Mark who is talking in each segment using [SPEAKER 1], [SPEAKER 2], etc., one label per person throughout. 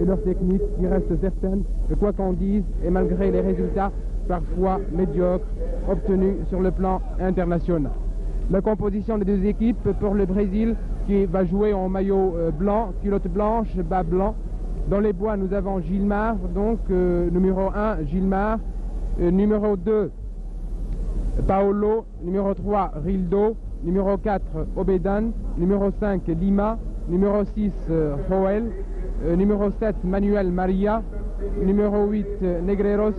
[SPEAKER 1] et leur technique qui reste certaine, quoi qu'on dise, et malgré les résultats parfois médiocres obtenus sur le plan international. La composition des deux équipes pour le Brésil qui va jouer en maillot blanc, culotte blanche, bas blanc. Dans les bois, nous avons Gilmar, donc numéro 1, Gilmar, numéro 2, Paolo, numéro 3, Rildo, numéro 4, Obedan, numéro 5, Lima, numéro 6, Joel, numéro 7, Manuel Maria, numéro 8, Negreiros,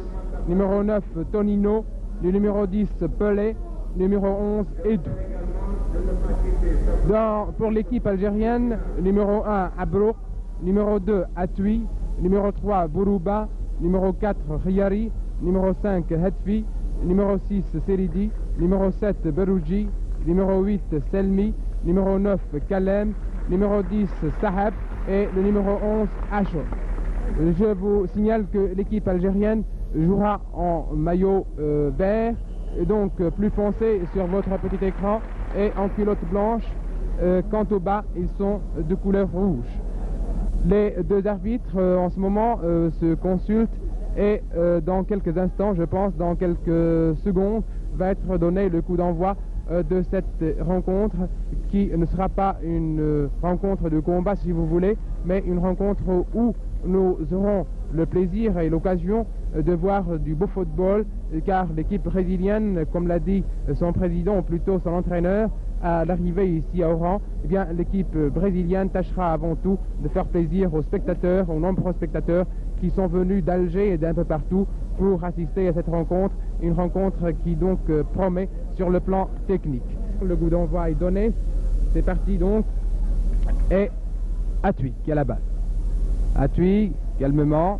[SPEAKER 1] numéro 9, Tonino, le numéro 10, Pelé, numéro 11, Edou. Pour l'équipe algérienne, numéro 1, Abro, numéro 2, Atui, numéro 3, Bourouba, numéro 4, Riyari, numéro 5, Hetfi, numéro 6, Seridi, numéro 7, Berouji, numéro 8, Selmi, numéro 9, Kalem, numéro 10, Sahab et le numéro 11, Ashor. Je vous signale que l'équipe algérienne jouera en maillot vert, et donc plus foncé sur votre petit écran, et en culotte blanche. Quant au bas, ils sont de couleur rouge. Les deux arbitres en ce moment se consultent et dans quelques instants, je pense dans quelques secondes, va être donné le coup d'envoi de cette rencontre qui ne sera pas une rencontre de combat si vous voulez, mais une rencontre où nous aurons le plaisir et l'occasion de voir du beau football, car l'équipe brésilienne, comme l'a dit son président, ou plutôt son entraîneur, à l'arrivée ici à Oran, eh bien l'équipe brésilienne tâchera avant tout de faire plaisir aux spectateurs, aux nombreux spectateurs qui sont venus d'Alger et d'un peu partout pour assister à cette rencontre, une rencontre qui donc promet sur le plan technique. Le coup d'envoi est donné, c'est parti donc, et Atui qui a la balle. Atui, calmement,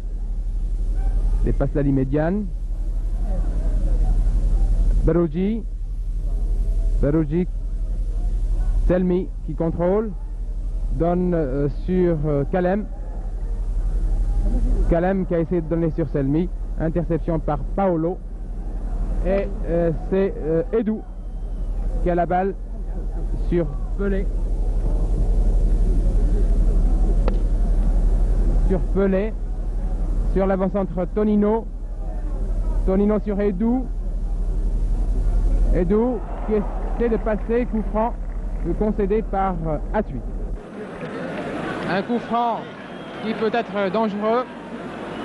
[SPEAKER 1] dépasse la ligne médiane. Berouji, Selmi qui contrôle, donne sur Kalem. Kalem qui a essayé de donner sur Selmi, interception par Paolo. Et c'est Edou qui a la balle sur Pelé. Sur l'avant-centre Tonino. Tonino sur Edou. Edou qui essaie de passer, coup franc concédé par Atui. Un coup franc qui peut être dangereux,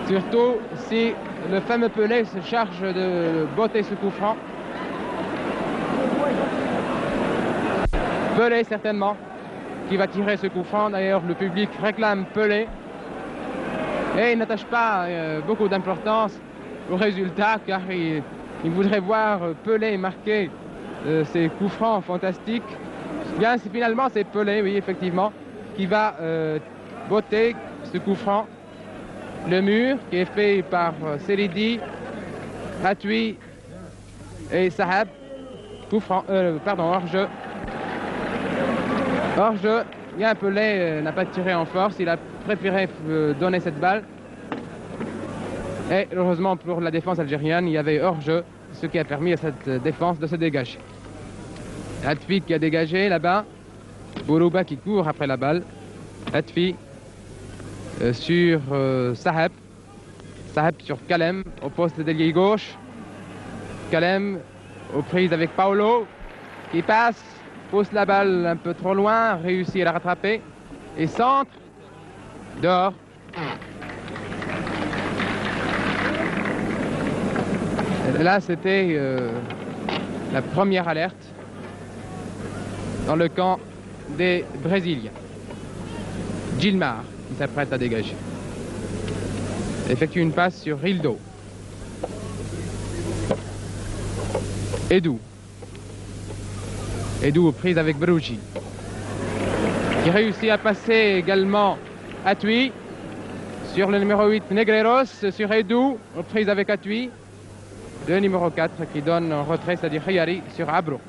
[SPEAKER 1] surtout si le fameux Pelé se charge de botter ce coup franc. Pelé certainement qui va tirer ce coup franc. D'ailleurs le public réclame Pelé et il n'attache pas beaucoup d'importance au résultat, car il voudrait voir Pelé marquer ces coups francs fantastiques. Bien, finalement c'est Pelé, oui effectivement, qui va botter ce coup franc. Le mur qui est fait par Seridi, Atui et Sahab. Coup franc, hors-jeu. Hors-jeu, bien Pelé n'a pas tiré en force, il a préféré donner cette balle. Et heureusement pour la défense algérienne, il y avait hors-jeu, ce qui a permis à cette défense de se dégager. Atfi qui a dégagé là-bas, Bourouba qui court après la balle. Atfi sur Sahab. Sahab sur Kalem au poste d'ailier gauche. Kalem aux prises avec Paolo qui passe, pousse la balle un peu trop loin, réussit à la rattraper et centre dehors. Là c'était la première alerte dans le camp des Brésiliens. Gilmar qui s'apprête à dégager. Effectue une passe sur Rildo. Edou aux prises avec Berouji. Qui réussit à passer également Atui. Sur le numéro 8, Negreiros. Sur Edou, aux prises avec Atui. Le numéro 4 qui donne en retrait, c'est-à-dire Riyari sur Abro.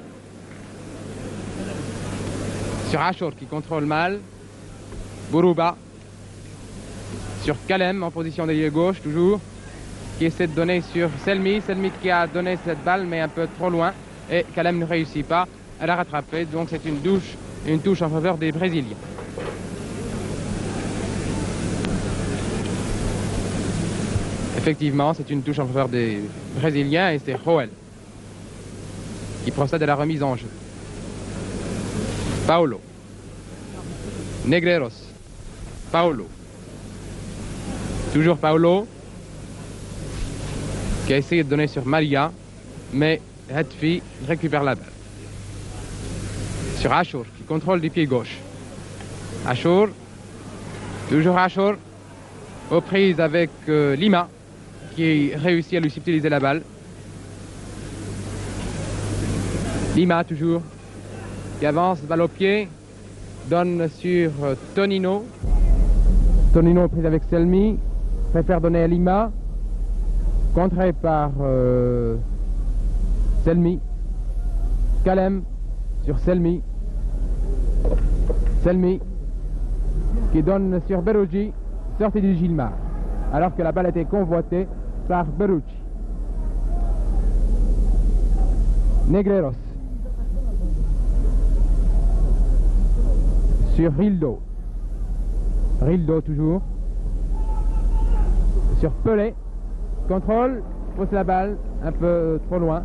[SPEAKER 1] Sur Ashor qui contrôle mal. Bourouba. Sur Kalem en position d'ailier gauche toujours. Qui essaie de donner sur Selmi. Selmi qui a donné cette balle mais un peu trop loin. Et Kalem ne réussit pas à la rattraper. Donc c'est une touche en faveur des Brésiliens. Effectivement, c'est une touche en faveur des Brésiliens et c'est Joel qui procède à la remise en jeu. Paulo. Negreiros. Paulo. Toujours Paulo qui a essayé de donner sur Maria, mais Hetfi récupère la balle. Sur Achour qui contrôle du pied gauche. Achour. Toujours Achour. Aux prises avec Lima qui réussit à lui subtiliser la balle. Lima toujours qui avance, balle au pied, donne sur Tonino. Tonino prise avec Selmi, préfère donner à Lima, contré par Selmi. Kalem sur Selmi. Selmi qui donne sur Beruji, sortie du Gilmar, alors que la balle était convoitée par Beruji. Negreiros sur Rildo. Rildo toujours. Sur Pelé. Contrôle, pousse la balle un peu trop loin.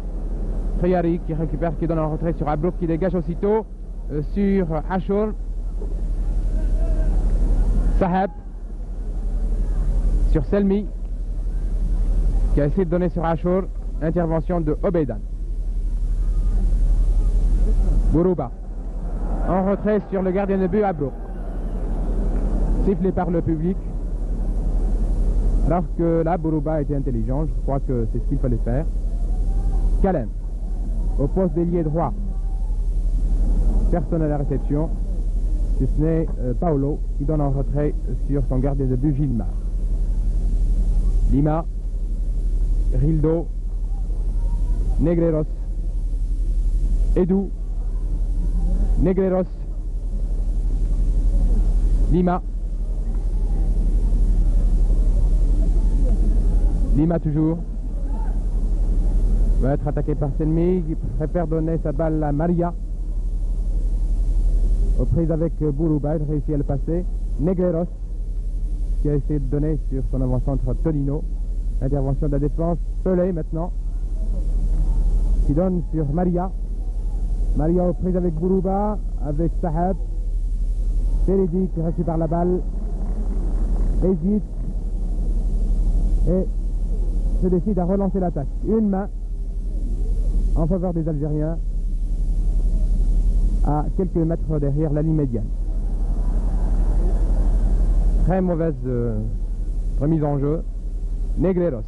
[SPEAKER 1] Triari qui récupère, qui donne en retrait sur Abrouk qui dégage aussitôt. Sur Achour. Saheb. Sur Selmi qui a essayé de donner sur Achour. Intervention de Obeidan. Bourouba. En retrait sur le gardien de but Abrouk. Sifflé par le public. Alors que là, Bourouba était intelligent. Je crois que c'est ce qu'il fallait faire. Kalem. Au poste d'ailier droit. Personne à la réception. Si ce n'est Paulo qui donne en retrait sur son gardien de but Gilmar. Lima. Rildo. Negreiros. Edu. Negreiros. Lima. Lima toujours. Va être attaqué par Selmi qui préfère donner sa balle à Maria. Aux prises avec Bourouba, il réussit à le passer. Negreiros qui a essayé de donner sur son avant-centre Tonino. Intervention de la défense. Pelé maintenant qui donne sur Maria. Maria aux prises avec Bourouba, avec Sahab. Seridi qui récupère la balle. Hésite. Et se décide à relancer l'attaque. Une main en faveur des Algériens à quelques mètres derrière la ligne médiane. Très mauvaise remise en jeu. Negreiros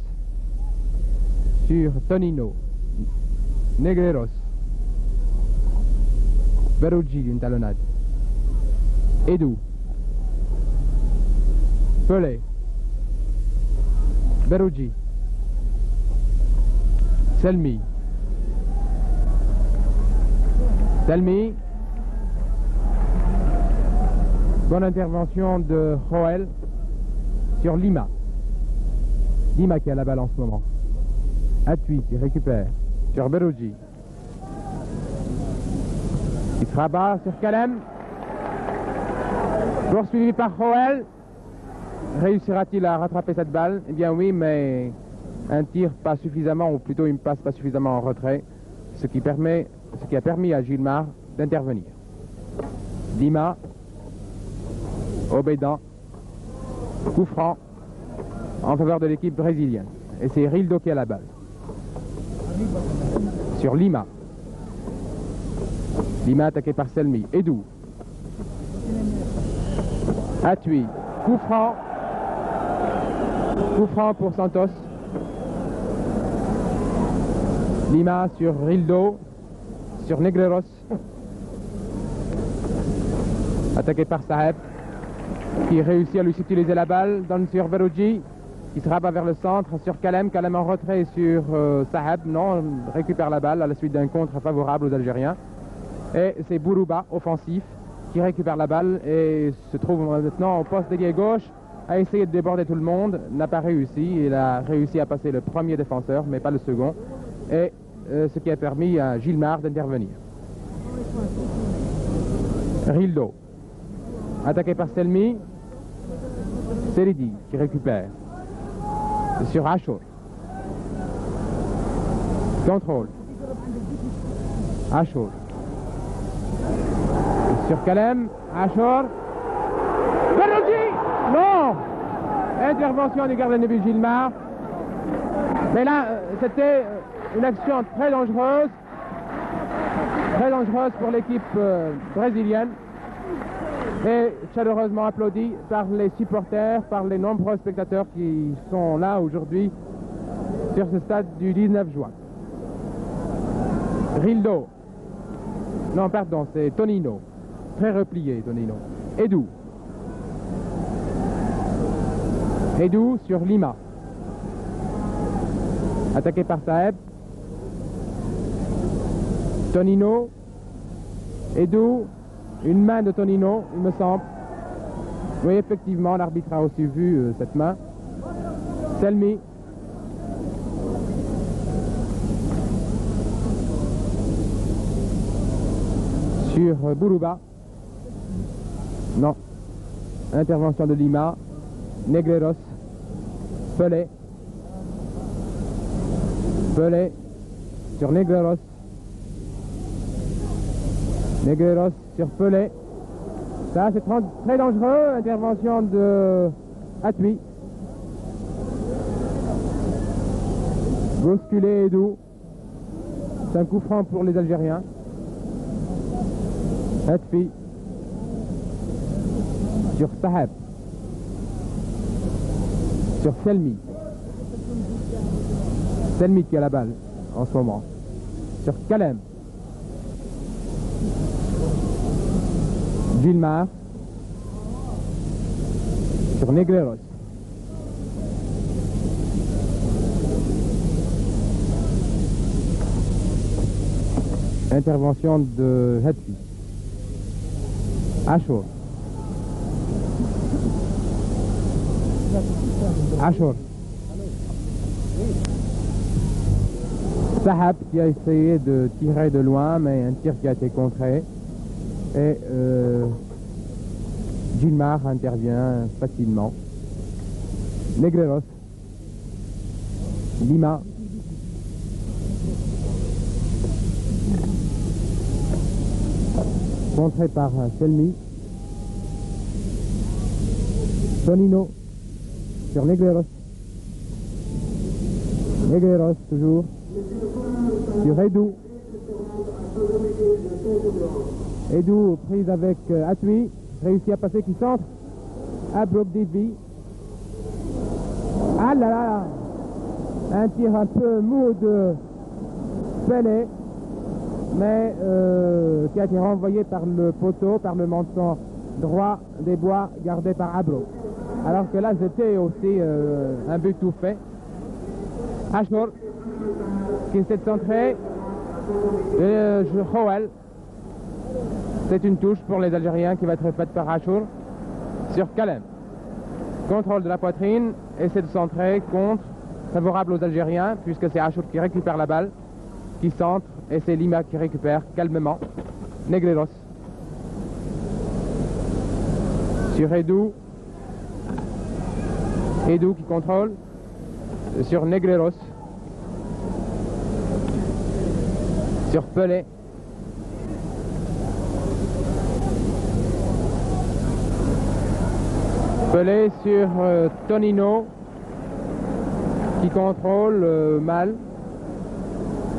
[SPEAKER 1] sur Tonino. Negreiros. Beruji d'une talonnade. Edu. Pelé. Beruji. Selmi. Selmi. Bonne intervention de Joel sur Lima. Lima qui a la balle en ce moment. Atui qui récupère sur Beruji. Il se rabat sur Kalem. Poursuivi par Joel. Réussira-t-il à rattraper cette balle? Eh bien oui, mais un tir pas suffisamment, ou plutôt une passe pas suffisamment en retrait, ce qui a permis à Gilmar d'intervenir. Lima. Obeidan. Coup franc en faveur de l'équipe brésilienne. Et c'est Rildo qui a la balle. Sur Lima. Lima attaqué par Selmi. Edu. Atui. Coup franc. Coup franc pour Santos. Lima sur Rildo. Sur Negreiros. Attaqué par Saheb. Qui réussit à lui subtiliser la balle. Donne sur Beruji. Il se rabat vers le centre sur Kalem. Kalem en retrait sur Saheb. Non, récupère la balle à la suite d'un contre favorable aux Algériens. Et c'est Bourouba, offensif, qui récupère la balle et se trouve maintenant au poste d'ailier gauche. A essayé de déborder tout le monde, n'a pas réussi. Il a réussi à passer le premier défenseur, mais pas le second. Et ce qui a permis à Gilmar d'intervenir. Rildo. Attaqué par Selmi. Seridi qui récupère. sur Achour. Contrôle. Achour. Sur Kalem. Achour. Berouji. Non. Intervention du gardien de but Gilmar. Mais là, c'était une action très dangereuse pour l'équipe brésilienne et chaleureusement applaudie par les supporters, par les nombreux spectateurs qui sont là aujourd'hui sur ce stade du 19 juin. Rildo, non pardon, c'est Tonino, très replié Tonino. Edou sur Lima. Attaqué par Saeb. Tonino. Edou. Une main de Tonino, il me semble. Oui, effectivement, l'arbitre a aussi vu cette main. Selmi. Sur Bourouba. Non. Intervention de Lima. Negreros. Pelé. Pelé sur Negreros. Negreros sur Pelé. Ça, c'est très dangereux. Intervention de Atui. Bousculé Edou. C'est un coup franc pour les Algériens. Atui. Sur Saheb. Sur Selmi. Selmi qui a la balle en ce moment. Sur Kalem. Gilmar. Sur Negreros. Intervention de Hetfi. Achour. Achour. Sahab qui a essayé de tirer de loin, mais un tir qui a été contré. Et Gilmar intervient facilement. Negreros. Lima. Contré par Selmi. Tonino. Sur Negreros. Negreros toujours. Sur Edou. Edou prise avec Atui. Réussit à passer, qui centre. Abrouk Divi. Ah là là. Un tir un peu mou de Pelé. Mais qui a été renvoyé par le poteau, par le menton droit des Bois gardé par Abrouk. Alors que là c'était aussi un but tout fait. Achour qui essaie de centrer. Joël. C'est une touche pour les Algériens qui va être faite par Achour sur Kalem. Contrôle de la poitrine, essaie de centrer, contre, favorable aux Algériens puisque c'est Achour qui récupère la balle, qui centre et c'est Lima qui récupère calmement. Negreros sur Edou. Edou qui contrôle sur Negreros. Sur Pelé. Pelé sur Tonino qui contrôle mal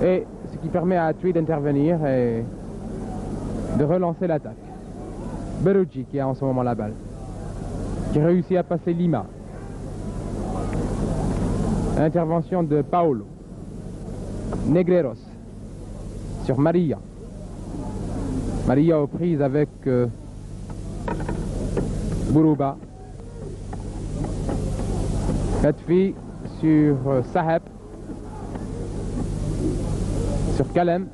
[SPEAKER 1] et ce qui permet à Atui d'intervenir et de relancer l'attaque. Berouji qui a en ce moment la balle, qui réussit à passer Lima. Intervention de Paolo. Negreros sur Maria. Maria aux prises avec Bourouba. Hetfi sur Saheb. Sur Kalem.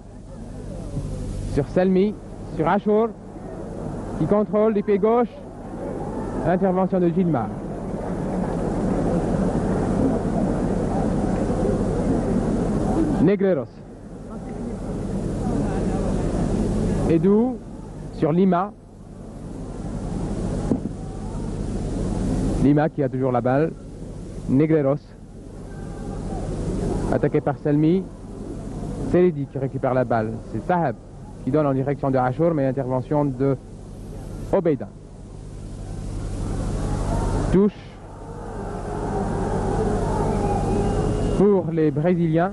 [SPEAKER 1] Sur Selmi. Sur Achour qui contrôle du pied gauche. Intervention de Gilmar. Negreros. Edou sur Lima. Lima qui a toujours la balle. Negreros Attaqué par Selmi. Seridi qui récupère la balle. C'est Saheb qui donne en direction de Achour, mais intervention de Obeida. Touche pour les Brésiliens.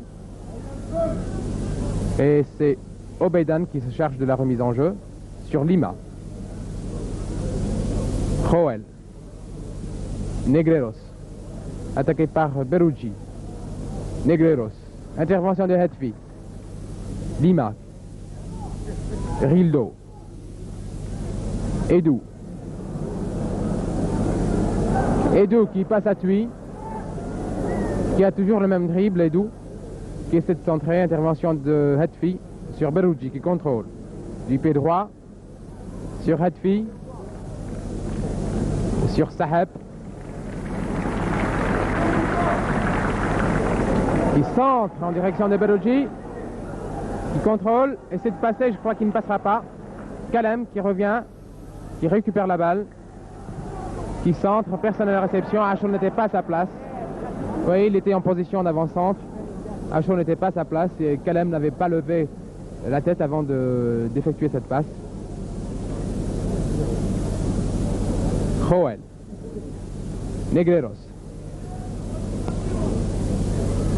[SPEAKER 1] Et c'est Obeidan qui se charge de la remise en jeu sur Lima. Joel. Negreros. Attaqué par Berugi. Negreros. Intervention de Hetfi. Lima. Rildo. Edou. Edou qui passe à Tui. Qui a toujours le même dribble, Edou. Qui essaie de centrer. Intervention de Hetfi sur Berugi qui contrôle. Du pied droit. Sur Hetfi. Sur Saheb. Qui centre en direction de Berugi. Qui contrôle, essaie de passer, je crois qu'il ne passera pas. Kalem qui revient, qui récupère la balle, qui centre, personne à la réception. Achour n'était pas à sa place. Vous voyez, il était en position d'avant-centre. Achour n'était pas à sa place et Kalem n'avait pas levé la tête avant d'effectuer cette passe. Joel. Negreros.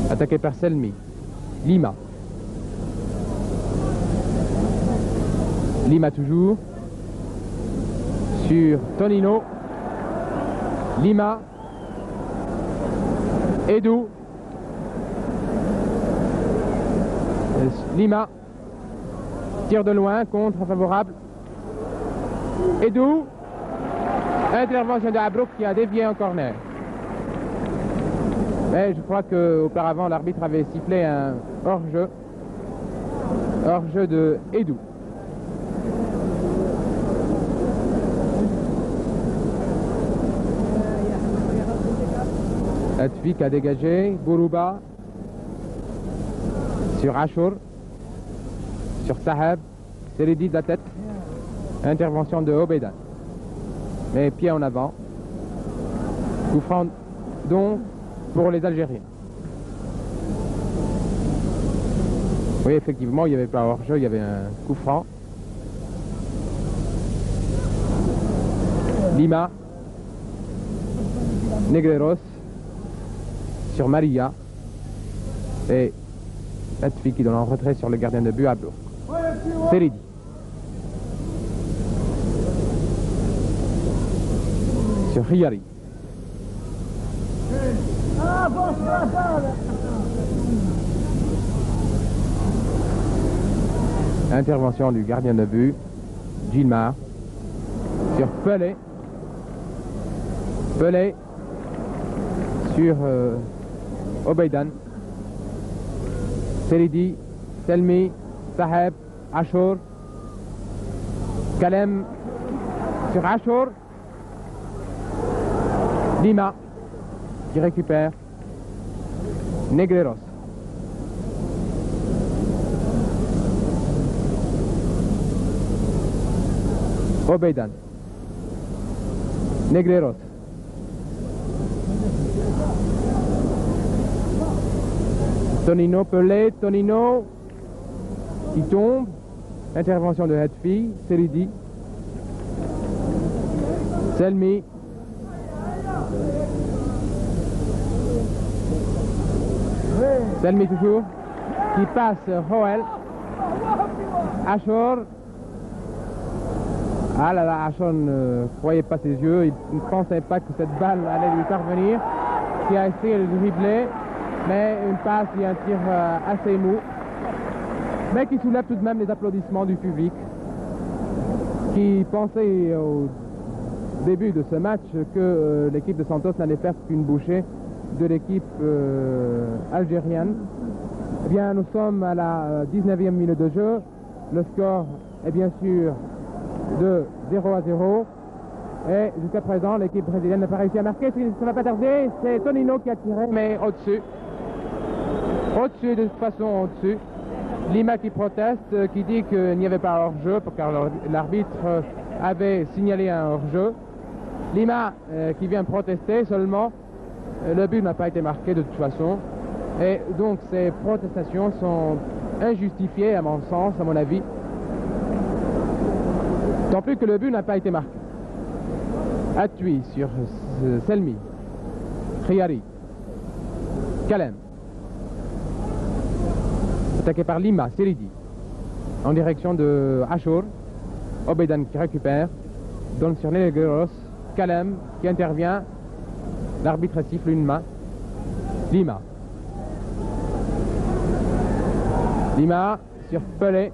[SPEAKER 1] Attaqué par Selmi. Lima. Lima toujours. Sur Tonino. Lima. Edou. Lima. Tire de loin, contre favorable. Edou. Intervention de Abrouk qui a dévié en corner. Mais je crois qu'auparavant l'arbitre avait sifflé un hors-jeu. Hors-jeu de Edou. Atfik a dégagé. Bourouba. Sur Achour. Sur Saheb. Seridi de la tête. Intervention de Obeidan. Mais pied en avant. Coup franc donc pour les Algériens. Oui, effectivement, il n'y avait pas hors-jeu, il y avait un coup franc. Lima. Negreros. Sur Maria. Et Atfi qui donne en retrait sur le gardien de but à Bloch. Seridi. Sur Riyari. Intervention du gardien de but, Gilmar. Sur Pelé. Pelé. Sur Obeidan. Seridi. Selmi. Saheb. Achour. Kalem. Sur Achour. Lima. Qui récupère. Negreros. Obeidan. Negreros. Tonino, Pelé, Tonino qui tombe. Intervention de Hetfi, Seridi. Selmi. Selmi toujours. Qui passe Joel. Achour. Ah là là, Achour ne croyait pas ses yeux. Il ne pensait pas que cette balle allait lui parvenir. Qui a essayé de dribbler. Mais une passe et un tir assez mou. Mais qui soulève tout de même les applaudissements du public. Qui pensait au début de ce match que l'équipe de Santos n'allait faire qu'une bouchée de l'équipe algérienne. Eh bien, nous sommes à la 19e minute de jeu. Le score est bien sûr de 0-0. Et jusqu'à présent, l'équipe brésilienne n'a pas réussi à marquer. Ça ne va pas tarder. C'est Tonino qui a tiré, mais au-dessus. Au-dessus, de toute façon, au-dessus. Lima qui proteste, qui dit qu'il n'y avait pas hors-jeu, car l'arbitre avait signalé un hors-jeu. Lima qui vient protester seulement. Le but n'a pas été marqué de toute façon. Et donc ces protestations sont injustifiées à mon sens, à mon avis. Tant plus que le but n'a pas été marqué. Atui sur Selmi, Khiyari, Kalem. Attaqué par Lima, Seridi. En direction de Ashur. Obeidan qui récupère. Donne sur Negreros. Kalem qui intervient. L'arbitre siffle une main. Lima. Lima sur Pelé.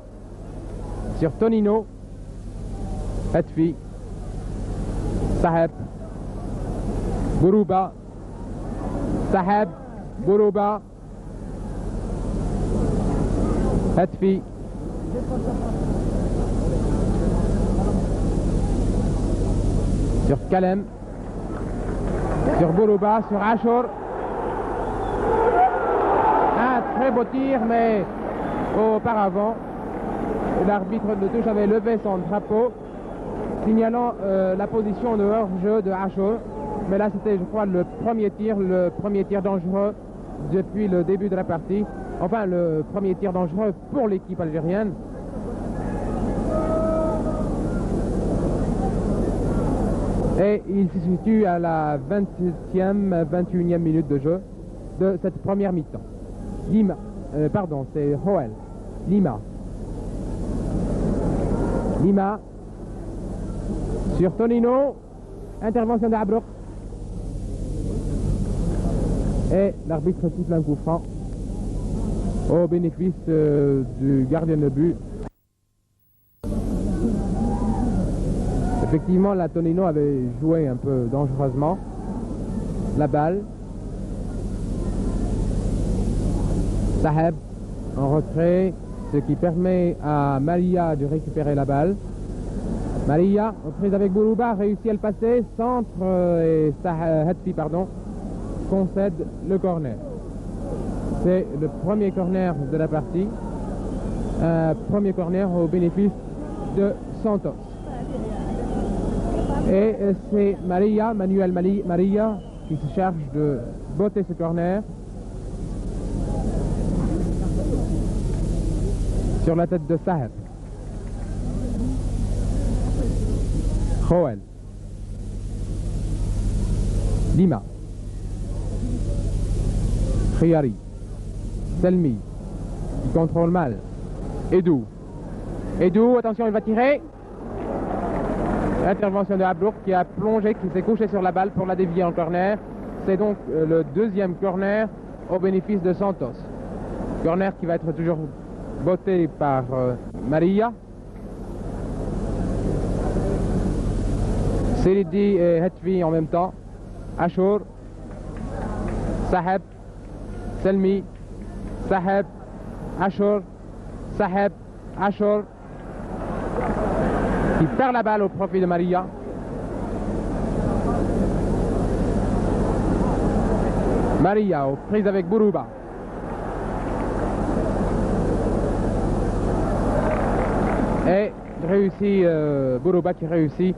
[SPEAKER 1] Sur Tonino. Atfi. Saheb. Bourouba. Saheb. Bourouba. Atfi. Sur Kalem. Sur Bourouba. Sur Ashur. Un très beau tir, mais auparavant, l'arbitre de touche avait levé son drapeau, signalant la position de hors-jeu de Ashur. Mais là, c'était, je crois, le premier tir dangereux depuis le début de la partie. Enfin, le premier tir dangereux pour l'équipe algérienne. Et il se situe à la 20e, 21e minute de jeu de cette première mi-temps. Lima, pardon, c'est Hoel. Lima. Lima. Sur Tonino. Intervention d'Abrouk. Et l'arbitre siffle un coup franc au bénéfice du gardien de but. Effectivement, la Tonino avait joué un peu dangereusement la balle. Saheb en retrait, ce qui permet à Maria de récupérer la balle. Maria, en prise avec Bourouba, réussit à le passer, centre et Hatfi, concède le corner. C'est le premier corner de la partie. Premier corner au bénéfice de Santos. Et c'est Manuel Maria, qui se charge de botter ce corner. Sur la tête de Saheb. Joël. Lima. Khiyari. Selmi. Qui contrôle mal. Edou. Edou, attention, il va tirer. Intervention de Abrouk qui a plongé, qui s'est couché sur la balle pour la dévier en corner. C'est donc le deuxième corner au bénéfice de Santos. Corner qui va être toujours botté par Maria. Seridi et Hetvi en même temps. Ashur. Saheb. Selmi. Saheb. Ashur. Saheb. Ashur. Qui perd la balle au profit de Maria. Maria aux prises avec Bourouba. Et Bourouba qui réussit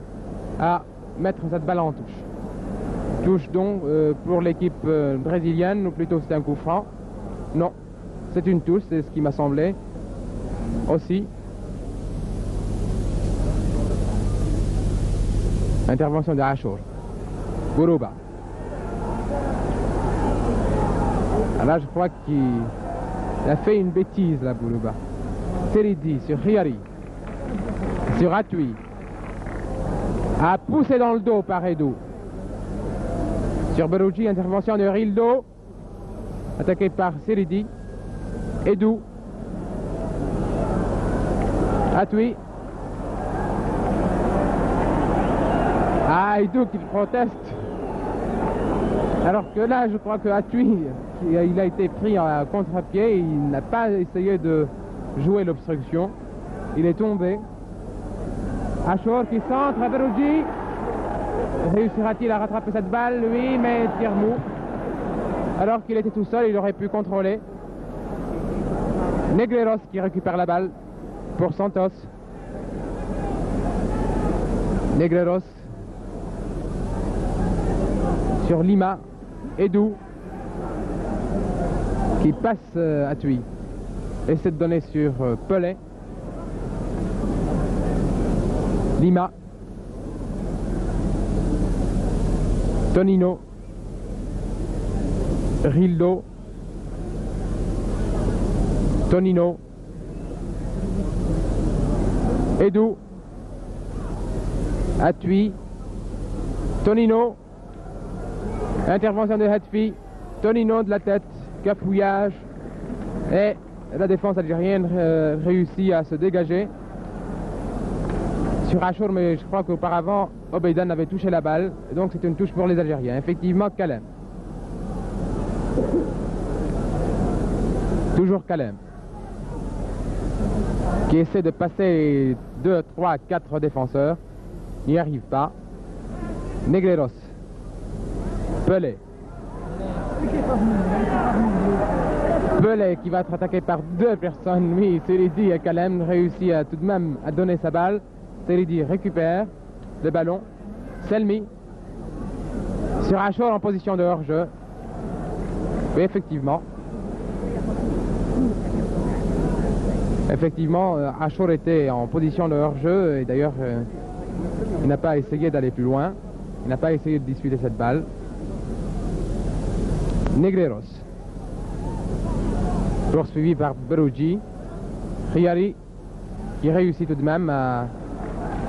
[SPEAKER 1] à mettre cette balle en touche. Touche donc pour l'équipe brésilienne, ou plutôt c'est un coup franc. Non, c'est une touche, c'est ce qui m'a semblé aussi. Intervention de Ashur. Bourouba. Là, je crois qu'il a fait une bêtise, là, Bourouba. Seridi sur Khiyari. Sur Atui. A poussé dans le dos par Edou. Sur Berouji, intervention de Rildo. Attaqué par Seridi. Edou. Atui. Ah, Edou qui proteste. Alors que là, je crois que Atui, il a été pris en contre-pied. Il n'a pas essayé de jouer l'obstruction. Il est tombé. Ashur qui centre à Berouji. Réussira-t-il à rattraper cette balle? Oui, mais tir mou. Alors qu'il était tout seul, il aurait pu contrôler. Negreros qui récupère la balle pour Santos. Negreros sur Lima. Edou. qui passe à Thuy. Essaie de donner sur Pelé. Lima. Tonino. Rildo. Tonino. Edou. Atui. Tonino. Intervention de Hatfi. Tonino de la tête. Cafouillage. Et la défense algérienne réussit à se dégager. Sur Achour, mais je crois qu'auparavant, Obeidan avait touché la balle. Et donc c'est une touche pour les Algériens. Effectivement, Kalem. Toujours Kalem. Qui essaie de passer 2, 3, 4 défenseurs. N'y arrive pas. Negreros. Pelé. Pelé qui va être attaqué par 2 personnes. Oui, Seridi et Kalem réussit tout de même à donner sa balle. Seridi récupère le ballon. Selmi. Sur Achour en position de hors-jeu. Oui, effectivement. Effectivement, Achour était en position de hors-jeu et d'ailleurs il n'a pas essayé d'aller plus loin. Il n'a pas essayé de disputer cette balle. Negreros. Poursuivi par Berouji. Khiyari qui réussit tout de même à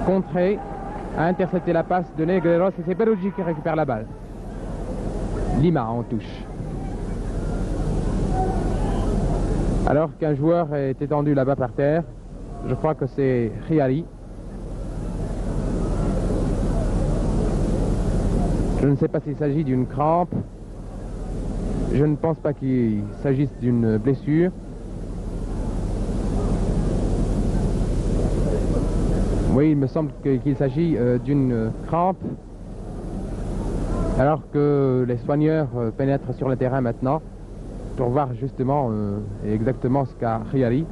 [SPEAKER 1] contrer, à intercepter la passe de Negreros et c'est Berouji qui récupère la balle. Lima en touche. Alors qu'un joueur est étendu là-bas par terre, je crois que c'est Khiyari. Je ne sais pas s'il s'agit d'une crampe. Je ne pense pas qu'il s'agisse d'une blessure. Oui, il me semble qu'il s'agit d'une crampe. Alors que les soigneurs pénètrent sur le terrain maintenant pour voir justement exactement ce qu'a Khiyari.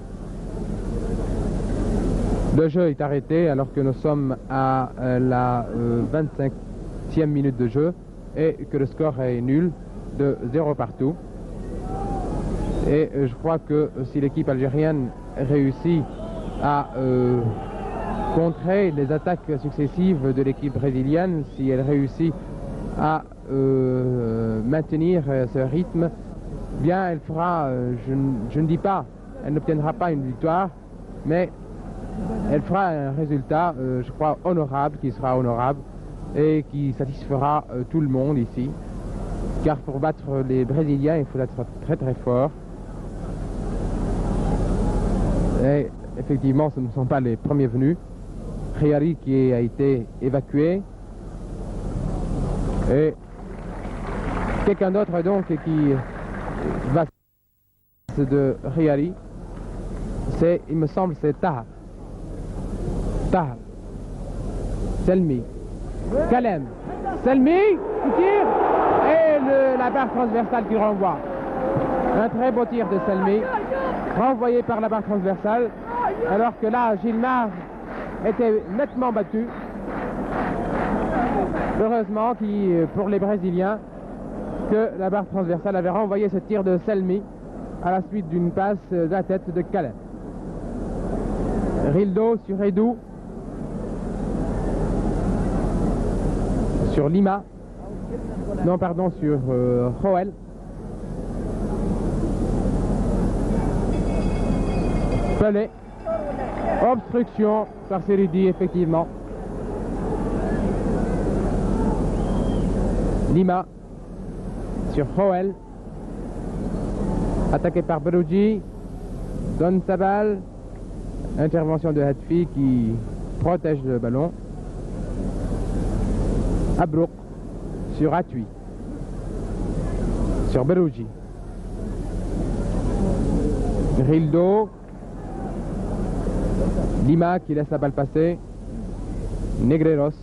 [SPEAKER 1] Le jeu est arrêté alors que nous sommes à la 25e minute de jeu et que le score est nul de 0 partout. Et je crois que si l'équipe algérienne réussit à contrer les attaques successives de l'équipe brésilienne, si elle réussit à maintenir ce rythme, bien elle fera, je ne dis pas, elle n'obtiendra pas une victoire, mais elle fera un résultat, je crois, honorable, qui sera honorable et qui satisfera tout le monde ici. Car pour battre les Brésiliens, il faut être très très fort. Et effectivement, ce ne sont pas les premiers venus. Khiyari qui a été évacué. Et quelqu'un d'autre donc qui va de Khiyari. C'est, il me semble, c'est Taha. Taha. Selmi. Kalem. Selmi qui tire. Et la barre transversale qui renvoie. Un très beau tir de Selmi. Renvoyé par la barre transversale. Alors que là, Gilmar était nettement battu. Heureusement pour les Brésiliens que la barre transversale avait renvoyé ce tir de Selmi à la suite d'une passe de la tête de Kalem. Rildo sur Edou. Sur Lima. Non, pardon, sur Joël. Pelé. Obstruction par Seridi, effectivement. Lima. Sur Joël. Attaqué par Berouji. Donne sa balle. Intervention de Hatfi qui protège le ballon. Abrouk sur Atui. Sur Berouji. Rildo. Lima qui laisse la balle passer. Negreros.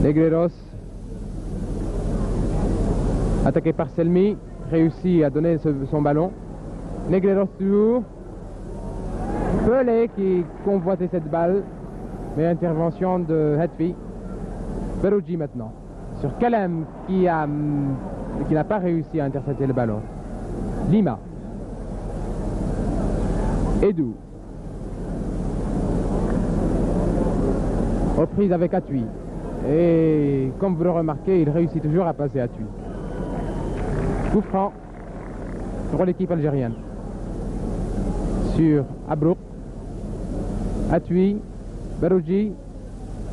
[SPEAKER 1] Negreros. Attaqué par Selmi. Réussit à donner son ballon. Negreros toujours. Pelé qui convoitait cette balle. Mais intervention de Hatfi. Berouji maintenant. Sur Kalem qui a qui n'a pas réussi à intercepter le ballon. Lima. Edou. Reprise avec Atui. Et comme vous le remarquez, il réussit toujours à passer Atui. Coup franc pour l'équipe algérienne. Sur Abrouk. Atui. Barouji.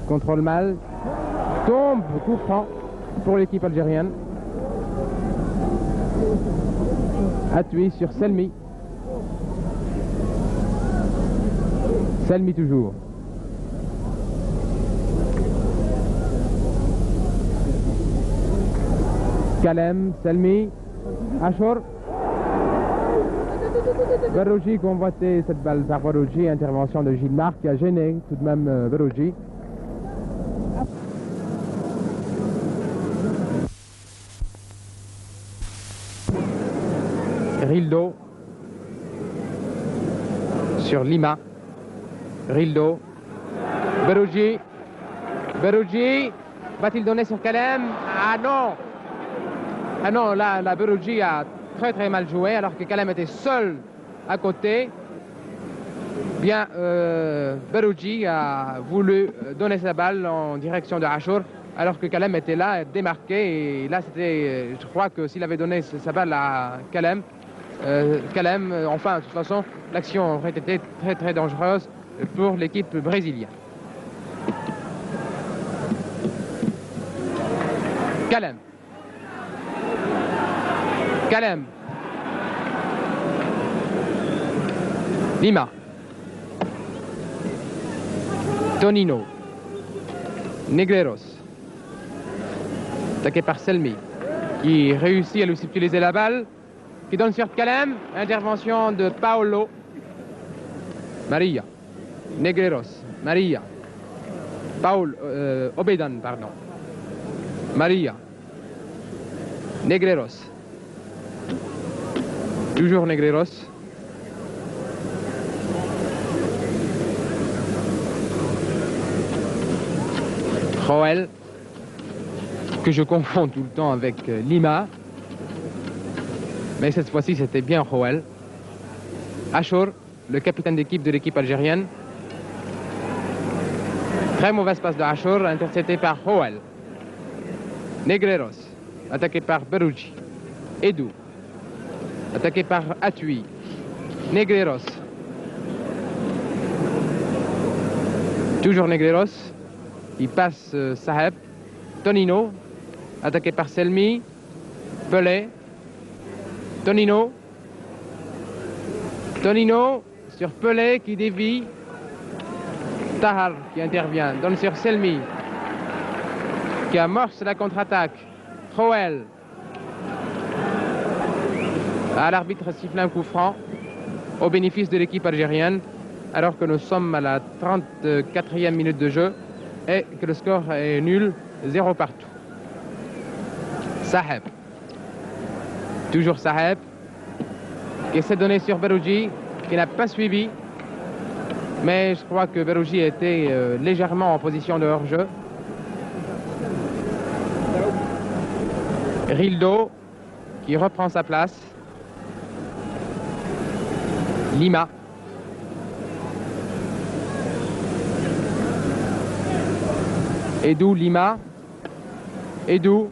[SPEAKER 1] Contrôle mal. Tombe. Coup franc pour l'équipe algérienne. Atui sur Selmi. Selmi toujours. Kalem, Selmi, Achour. Barouji convoitait cette balle par Barouji. Intervention de Gilmar qui a gêné tout de même Barouji. Rildo sur Lima. Rildo. Barouji. Barouji. Va-t-il donner sur Kalem? Ah non! Ah non, là, Barouji a très mal joué alors que Kalem était seul à côté. Bien, Barouji a voulu donner sa balle en direction de Achour alors que Kalem était là, démarqué. Et là, c'était, je crois que s'il avait donné sa balle à Kalem, enfin, de toute façon, l'action aurait été très dangereuse pour l'équipe brésilienne. Kalem. Kalem. Lima. Tonino. Negreros. Attaqué par Selmi, qui réussit à lui subtiliser la balle, qui donne sur Kalem. Intervention de Paolo. Maria. Negreros. Maria. Obedan, pardon. Maria. Negreros. Toujours Negreros. Joël, que je confonds tout le temps avec Lima. Mais cette fois-ci, c'était bien Joël. Achour, le capitaine d'équipe de l'équipe algérienne. Très mauvaise passe de Achour, intercepté par Joël. Negreros, attaqué par Barouji. Edou, attaqué par Atui. Negreros. Toujours Negreros. Il passe Saheb. Tonino, attaqué par Selmi. Pelé. Tonino. Tonino sur Pelé qui dévie. Tahar qui intervient. Donne sur Selmi qui amorce la contre-attaque. Joël. L'arbitre siffle un coup franc au bénéfice de l'équipe algérienne alors que nous sommes à la 34e minute de jeu et que le score est nul, 0 partout. Saheb. Toujours Saheb qui essaie de donner sur Barouji qui n'a pas suivi, mais je crois que Barouji était légèrement en position de hors-jeu. Rildo qui reprend sa place. Lima. Edou, Lima. Edou.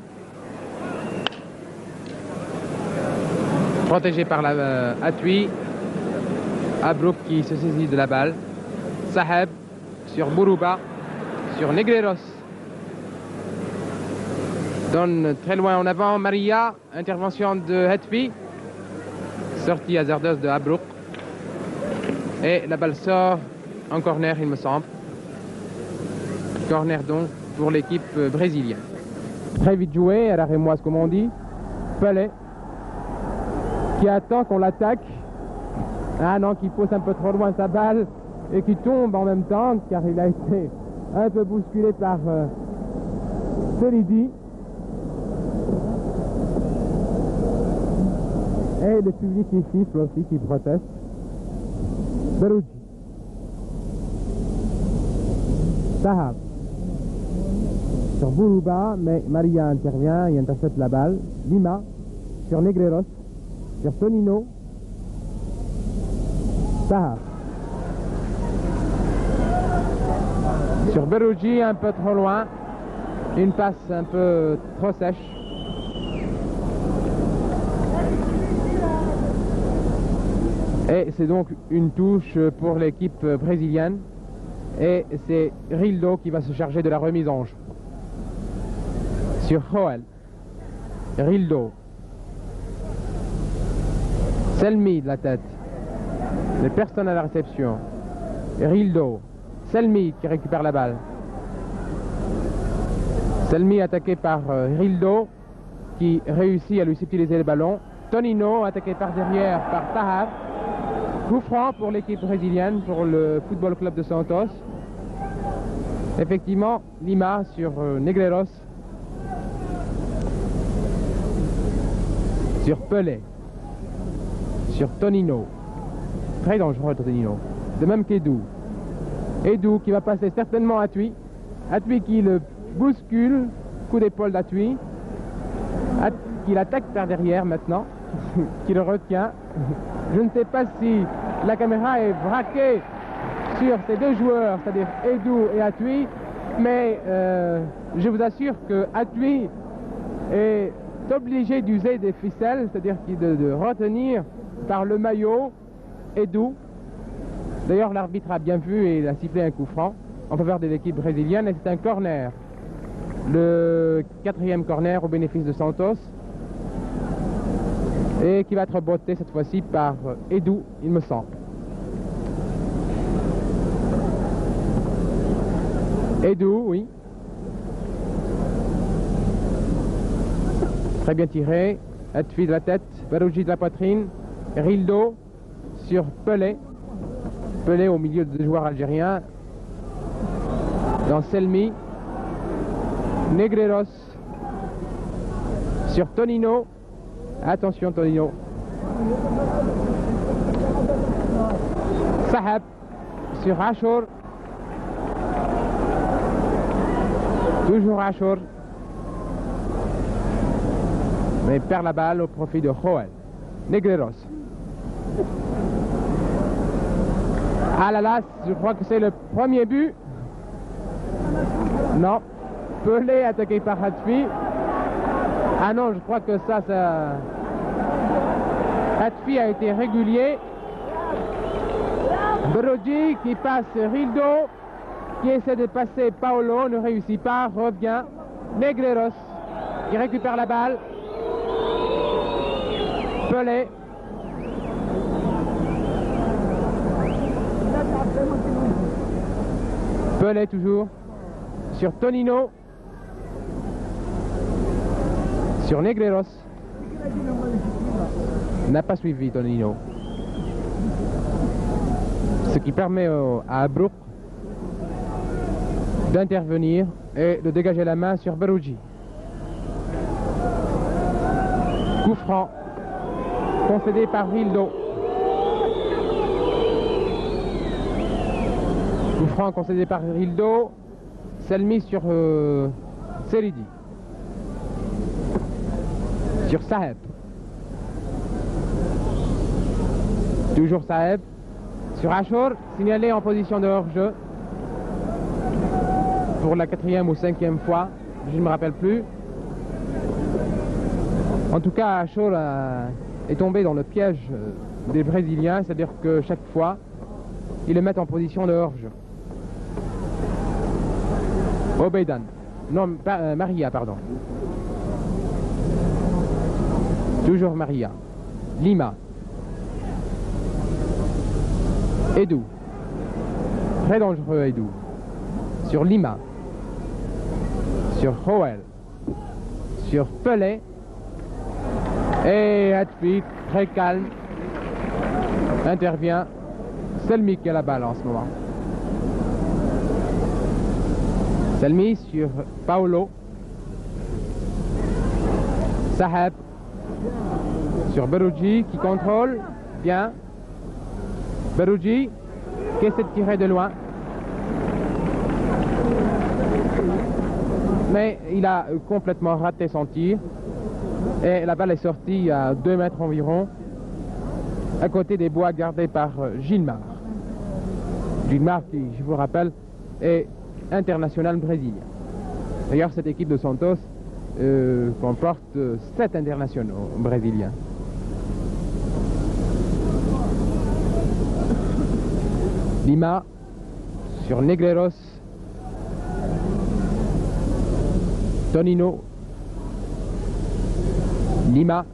[SPEAKER 1] Protégé par la Atui. Abrouk qui se saisit de la balle. Saheb sur Bourouba. Sur Negreros. Donne très loin en avant. Maria. Intervention de Hetfi. Sortie hasardeuse de Abrouk. Et la balle sort en corner, il me semble. Corner donc pour l'équipe brésilienne. Très vite joué, à l'arrêt moise comme on dit. Pelé qui attend qu'on l'attaque. Ah non, qui pousse un peu trop loin sa balle et qui tombe en même temps car il a été un peu bousculé par Selidi. Et le public qui siffle aussi, qui proteste. Barouji. Sahab. sur Bourouba, mais Maria intervient et intercepte la balle. Lima sur Negreros, sur Tonino, Saha. Sur Berougi, un peu trop loin, une passe un peu trop sèche. Et c'est donc une touche pour l'équipe brésilienne. Et c'est Rildo qui va se charger de la remise en jeu. Sur Joel, Rildo, Selmi de la tête, les personnes à la réception, Rildo, Selmi qui récupère la balle. Selmi attaqué par Rildo qui réussit à lui subtiliser le ballon. Tonino attaqué par derrière par Tahar. Coup franc pour l'équipe brésilienne, pour le Football Club de Santos. Effectivement, Lima sur Negreros. Sur Pelé. Sur Tonino. Très dangereux Tonino. De même qu'Edou. Edou qui va passer certainement à Atui. Atui qui le bouscule. Coup d'épaule d'Atui. Qui l'attaque par derrière maintenant. Qui le retient. Je ne sais pas si la caméra est braquée sur ces deux joueurs, c'est-à-dire Edou et Atui, mais je vous assure que Atui est obligé d'user des ficelles, c'est-à-dire de retenir par le maillot Edou. D'ailleurs, l'arbitre a bien vu et il a sifflé un coup franc en faveur de l'équipe brésilienne et c'est un corner. Le 4e corner au bénéfice de Santos. Et qui va être botté cette fois-ci par Edou, il me semble. Edou, oui. Très bien tiré. Atui de la tête, Berougi de la poitrine, Rildo sur Pelé. Pelé au milieu de deux joueurs algériens. Dans Selmi. Negreros sur Tonino. Attention Tonino. Sahab sur Achour. Toujours Achour. Mais perd la balle au profit de Joel. Negreros. Ah là là, je crois que c'est le premier but. Non. Pelé attaqué par Atui. Ah non, je crois que ça... Atui a été régulier. Berougi qui passe Rildo, qui essaie de passer Paolo, ne réussit pas, revient. Negreros qui récupère la balle. Pelé. Pelé toujours. Sur Tonino. Sur Negreros. N'a pas suivi Tonino. Ce qui permet à Abrouk d'intervenir et de dégager la main sur Berougi. Coup franc concédé par Rildo. Coup franc concédé par Rildo. Selmi sur Seridi. Sur Saeb. Toujours Saeb. Sur Achour, signalé en position de hors-jeu. Pour la 4e ou 5e fois, je ne me rappelle plus. En tout cas, Achour est tombé dans le piège des Brésiliens, c'est-à-dire que chaque fois, ils le mettent en position de hors-jeu. Obeidan. Non, Maria, pardon. Toujours Maria. Lima. Edou. Très dangereux Edou. Sur Lima. Sur Joel. Sur Pelé. Et Atui, très calme, intervient. Selmi qui a la balle en ce moment. Selmi sur Paolo. Sahab sur Berougi qui contrôle bien. Berougi qui essaie de tirer de loin. mais il a complètement raté son tir et la balle est sortie à 2 mètres environ à côté des bois gardés par Gilmar. Gilmar qui, je vous rappelle, est international brésilien. D'ailleurs, cette équipe de Santos comporte 7 internationaux brésiliens. Lima sur Negreiros. Tonino. Lima.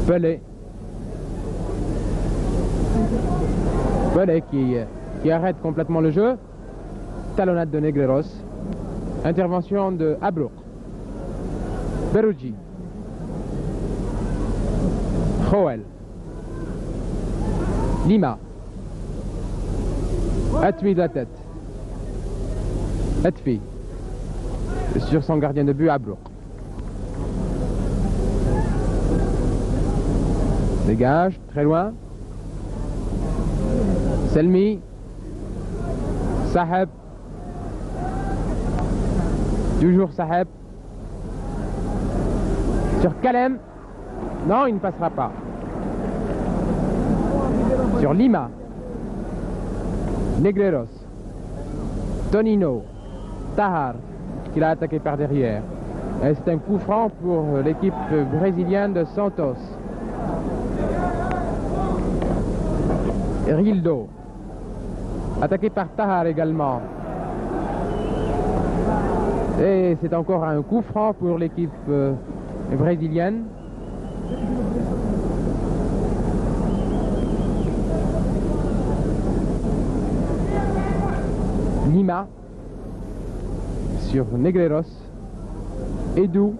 [SPEAKER 1] Pelé. Pelé qui arrête complètement le jeu. Talonnade de Negreiros. Intervention de Abruk. Peruggi. Joel. Lima. Atwi de la tête. Atwi. Sur son gardien de but, Abruk. Dégage, très loin. Selmi. Saheb. Toujours Saheb. Sur Kalem. Non, il ne passera pas. Sur Lima. Negreiros. Tonino. Tahar, qui l'a attaqué par derrière. Et c'est un coup franc pour l'équipe brésilienne de Santos. Rildo. Attaqué par Tahar également. Et c'est encore un coup franc pour l'équipe brésilienne. Lima sur Negreiros. Edu.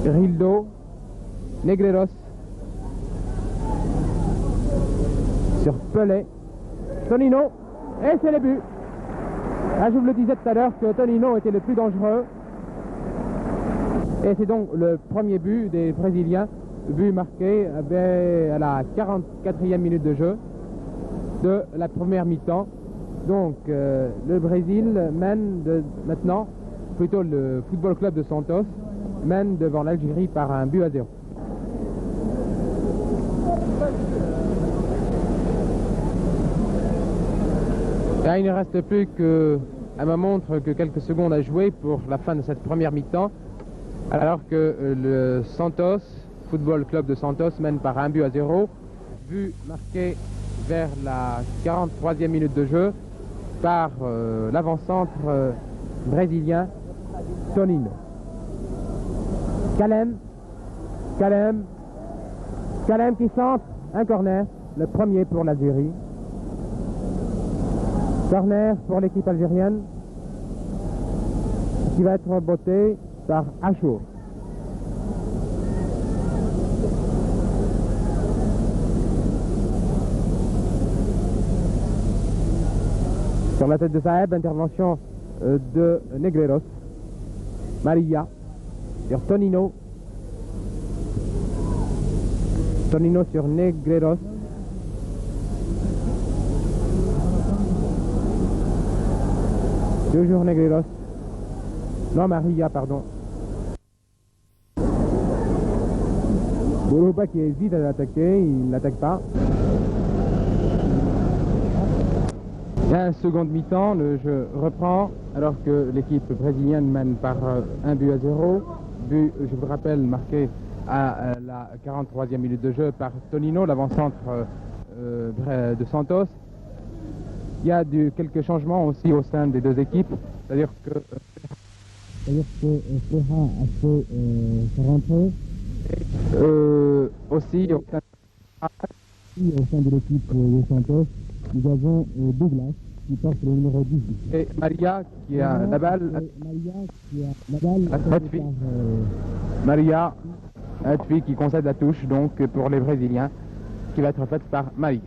[SPEAKER 1] Rildo. Negreiros. Sur Pelé. Tonino. Et c'est le but. Ah, je vous le disais tout à l'heure que Tonino était le plus dangereux. Et c'est donc le premier but des Brésiliens. But marqué à la 44e minute de jeu de la première mi-temps. Donc le Brésil mène maintenant, plutôt le Football Club de Santos, mène devant l'Algérie par un but à 0. Là, il ne reste plus qu'à ma montre que quelques secondes à jouer pour la fin de cette première mi-temps, alors que le Santos, Football Club de Santos, mène par un but à 0. But marqué vers la 43e minute de jeu par l'avant-centre brésilien Tonino. Kalem qui centre un corner, le premier pour l'Algérie. Corner pour l'équipe algérienne qui va être botté par Achour. Sur la tête de Saheb, intervention de Negreiros. Maria sur Tonino. Tonino sur Negreiros. Toujours Negreiros. Non, Maria, pardon. Borouba qui hésite à l'attaquer, il n'attaque pas. La seconde mi-temps, le jeu reprend alors que l'équipe brésilienne mène par un but à 0. But, je vous rappelle, marqué à la 43e minute de jeu par Tonino, l'avant-centre de Santos. Il y a quelques changements aussi au sein des deux équipes, c'est-à-dire que Ferra a fait sa rentrée. Aussi au sein de l'équipe de Santos, nous avons Douglas qui porte le numéro 18. Et Maria qui a la balle. Maria Atwi qui concède la touche donc pour les Brésiliens, qui va être faite par Maria.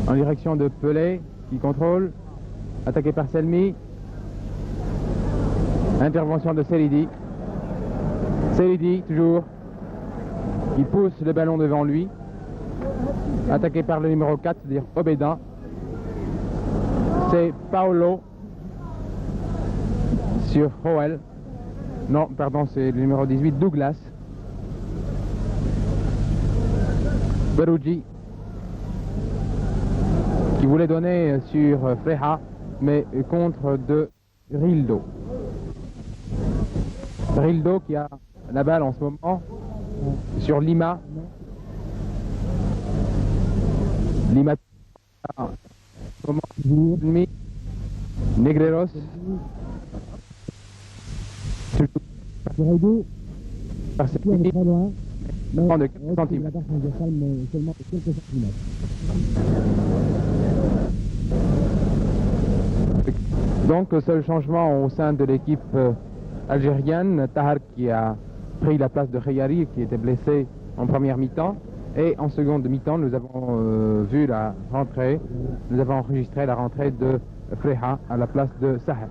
[SPEAKER 1] En direction de Pelé qui contrôle, attaqué par Selmi. Intervention de Selidi. Selidi toujours, qui pousse le ballon devant lui. attaqué par le numéro 4, c'est-à-dire Obédin. C'est Paolo sur Hoel. Non, pardon, c'est le numéro 18, Douglas. Berugi qui voulait donner sur Freja, mais contre de Rildo. Rildo qui a la balle en ce moment sur Lima. Lima en ce moment Negreros. Par cette ligne, prend de 4 cm. Donc, seul changement au sein de l'équipe algérienne, Tahar qui a pris la place de Khayari qui était blessé en première mi-temps. Et en seconde mi-temps, nous avons vu la rentrée, nous avons enregistré la rentrée de Freja à la place de Sahel.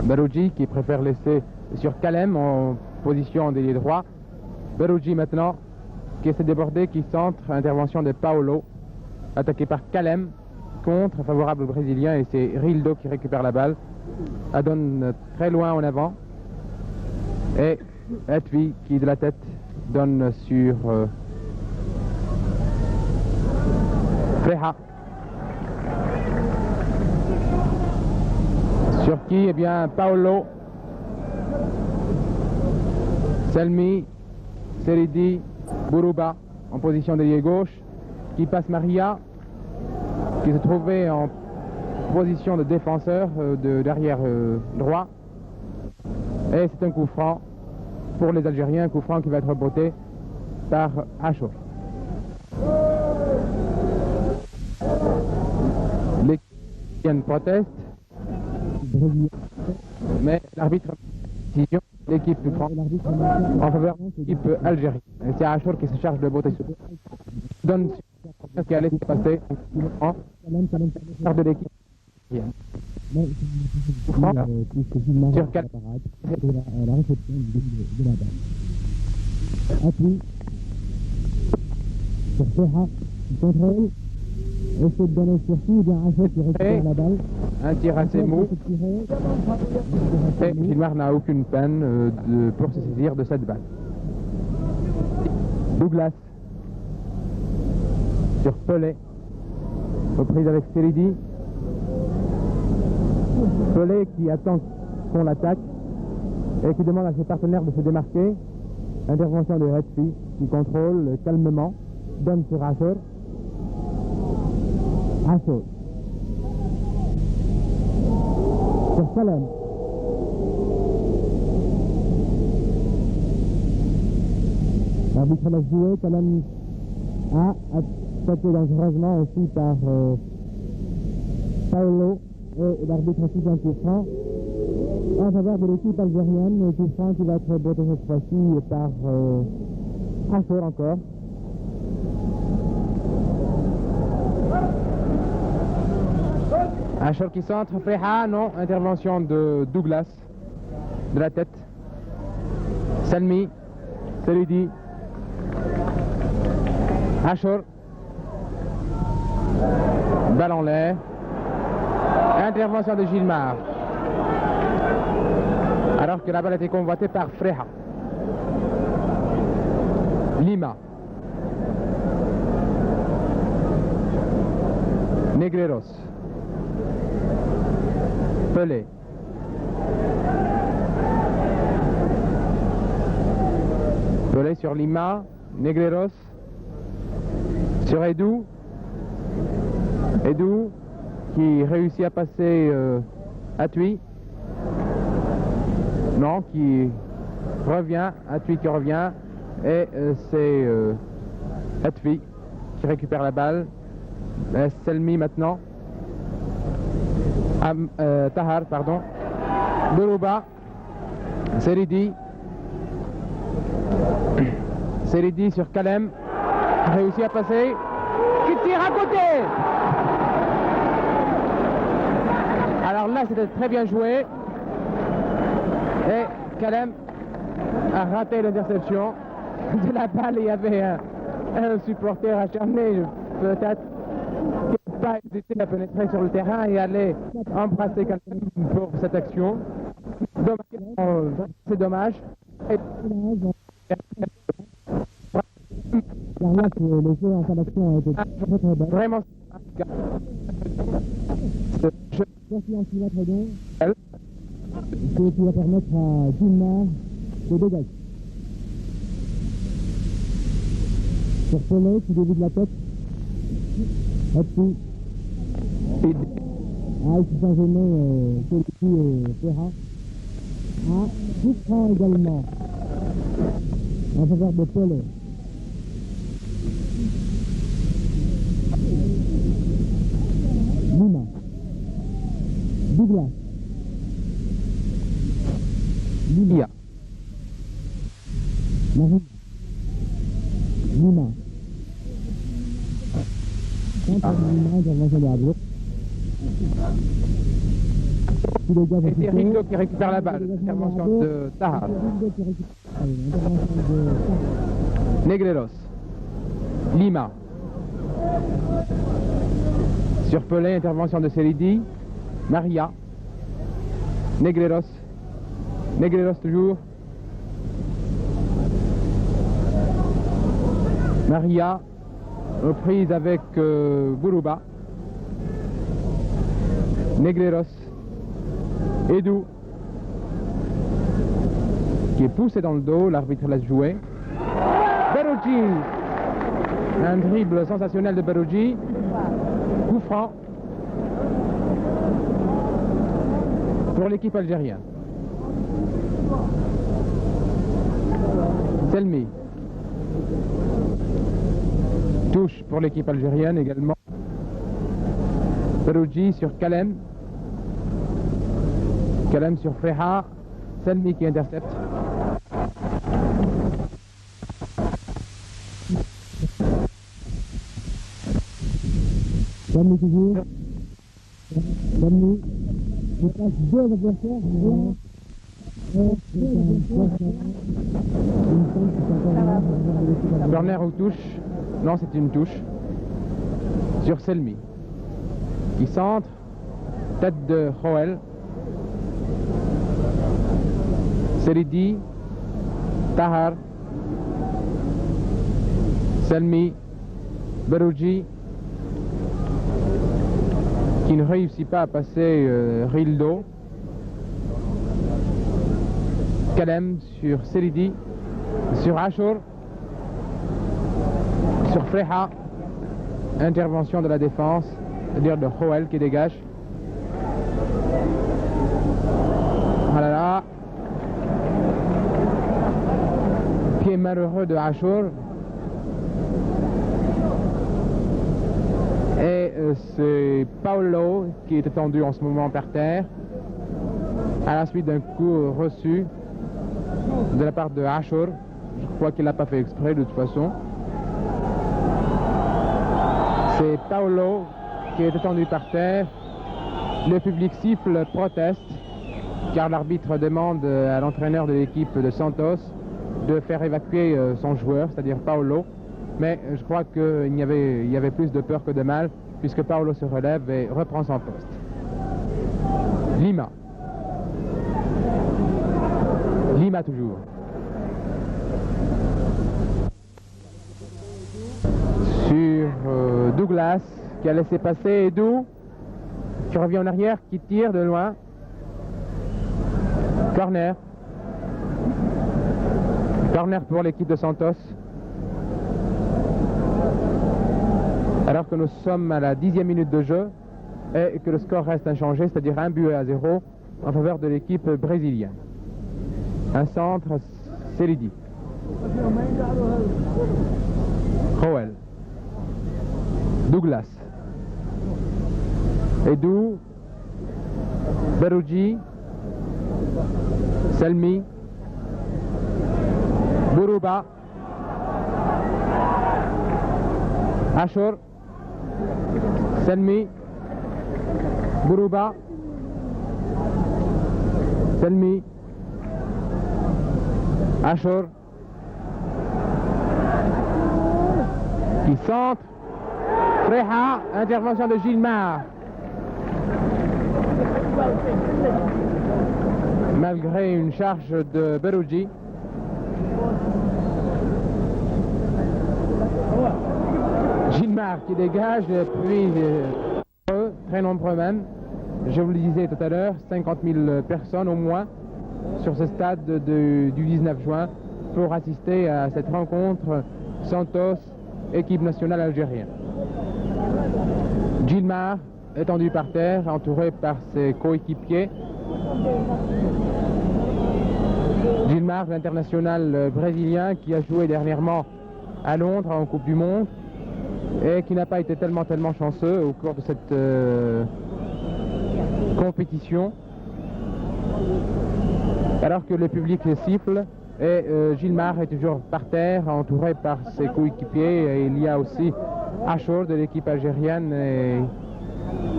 [SPEAKER 1] Berugi qui préfère laisser sur Kalem en position d'ailier droit. Berugi maintenant qui essaie de déborder, qui centre, intervention de Paolo, attaqué par Kalem, contre, favorable au Brésilien, et c'est Rildo qui récupère la balle, la donne très loin en avant, et Etwi qui de la tête donne sur Freja. Sur qui? Eh bien, Paolo, Selmi, Seridi, Bourouba en position d'ailier gauche, qui passe Maria, qui se trouvait en position de défenseur de derrière droit. Et c'est un coup franc pour les Algériens, un coup franc qui va être botté par Achour. L'équipe proteste, mais l'arbitre décision, l'équipe prend en faveur de l'équipe algérienne. Et c'est Achour qui se charge de botter sur. Donne ce qui allait se passer en faveur de l'équipe algérienne. Sur quel
[SPEAKER 2] la réception de la balle. Appui sur Freja, il contrôle, essaie de donner sur qui, bien Achour qui récupère la balle.
[SPEAKER 1] Un tir assez mou. Et Gilmar n'a aucune peine pour se saisir de cette balle. Douglas sur Pelé, reprise avec Seridi. Pelé qui attend qu'on l'attaque et qui demande à ses partenaires de se démarquer. Intervention de Hetfi qui contrôle calmement, donne sur Achour. Achour sur Kalem. L'arbitre l'a joué, Kalem a attaqué dangereusement aussi par Paolo, et l'arbitre aussi un coup franc en faveur de l'équipe algérienne, coup franc qui va être botté cette fois-ci par Achour encore. Achour qui centre, Freja, non, intervention de Douglas, de la tête. Selmi, Seridi, Achour, balle en l'air, intervention de Gilmar, alors que la balle a été convoitée par Freja. Lima, Negreros, Pelé, Pelé sur Lima, Negreros sur Edou, Edou qui réussit à passer Atui, non, qui revient, Atui qui revient, et c'est Atui qui récupère la balle. Selmi maintenant, Tahar, pardon, Bourouba, Seridi, Seridi sur Kalem, réussit à passer, qui tire à côté. Alors là c'était très bien joué, et Kalem a raté l'interception de la balle. Il y avait Un supporter acharné, peut-être, qui n'a pas hésité à pénétrer sur le terrain et aller embrasser quelqu'un pour cette action. C'est dommage. Et
[SPEAKER 2] Car là, le jeu en sélection a été très très bon.
[SPEAKER 1] vraiment,
[SPEAKER 2] Voici un kilomètre donc, ce qui va permettre à Gilmar de dégager. Sur Pelé qui débute la tête. Et puis, ils se sont gênés, Pelé et Ferrat. Coup franc également en faveur de Pelé. Lima. Douglas.
[SPEAKER 1] Lima.
[SPEAKER 2] Marie. Lima. Lima, intervention de Abrouk.
[SPEAKER 1] Et c'est Ringo qui récupère la balle. Intervention de Tahar. Negreros. Lima. Sur Pelé, intervention de Seridi. Maria. Negreros. Negreros toujours. Maria. Reprise avec Bourouba. Negreros. Edou. Qui est poussé dans le dos, l'arbitre laisse jouer. Berouji. Un dribble sensationnel de Berouji. Coup franc pour l'équipe algérienne. Selmi. Touche pour l'équipe algérienne également. Berouji sur Kalem. Kalem sur Freha. Selmi qui intercepte.
[SPEAKER 2] Selmi toujours. Selmi. Il passe deux adversaires.
[SPEAKER 1] Corner ou touche? Non, c'est une touche. Sur Selmi. Qui centre. Tête de Joël. Seridi. Tahar. Selmi. Berouji. Qui ne réussit pas à passer Rildo. Kalem sur Seridi, sur Achour, sur Freha, intervention de la défense, c'est-à-dire de Joël qui dégage. Ah là là, pied malheureux de Achour. Et c'est Paolo qui est étendu en ce moment par terre, à la suite d'un coup reçu de la part de Achour. Je crois qu'il n'a pas fait exprès de toute façon. C'est Paolo qui est étendu par terre. Le public siffle, proteste, car l'arbitre demande à l'entraîneur de l'équipe de Santos de faire évacuer son joueur, c'est-à-dire Paolo. Mais je crois qu'il y avait plus de peur que de mal, puisque Paolo se relève et reprend son poste. Lima. Lima toujours. Sur Douglas qui a laissé passer Edou, qui revient en arrière, qui tire de loin. Corner. Corner pour l'équipe de Santos. Alors que nous sommes à la 10e minute de jeu et que le score reste inchangé, c'est-à-dire 1-0 en faveur de l'équipe brésilienne. Un centre, Seridi. Joël. Douglas. Edou. Berouji. Selmi. Bourouba. Achour. Selmi. Bourouba. Selmi. Achour. Centre, Freha, intervention de Gilmar. Malgré une charge de Berouji. Gilmar qui dégage, puis très nombreux même. Je vous le disais tout à l'heure, 50 000 personnes au moins sur ce stade du 19 juin pour assister à cette rencontre Santos, équipe nationale algérienne. Gilmar étendu par terre, entouré par ses coéquipiers. Gilmar, l'international brésilien qui a joué dernièrement à Londres en Coupe du Monde et qui n'a pas été tellement chanceux au cours de cette compétition, alors que le public siffle et Gilmar est toujours par terre, entouré par ses coéquipiers, et il y a aussi Achour de l'équipe algérienne et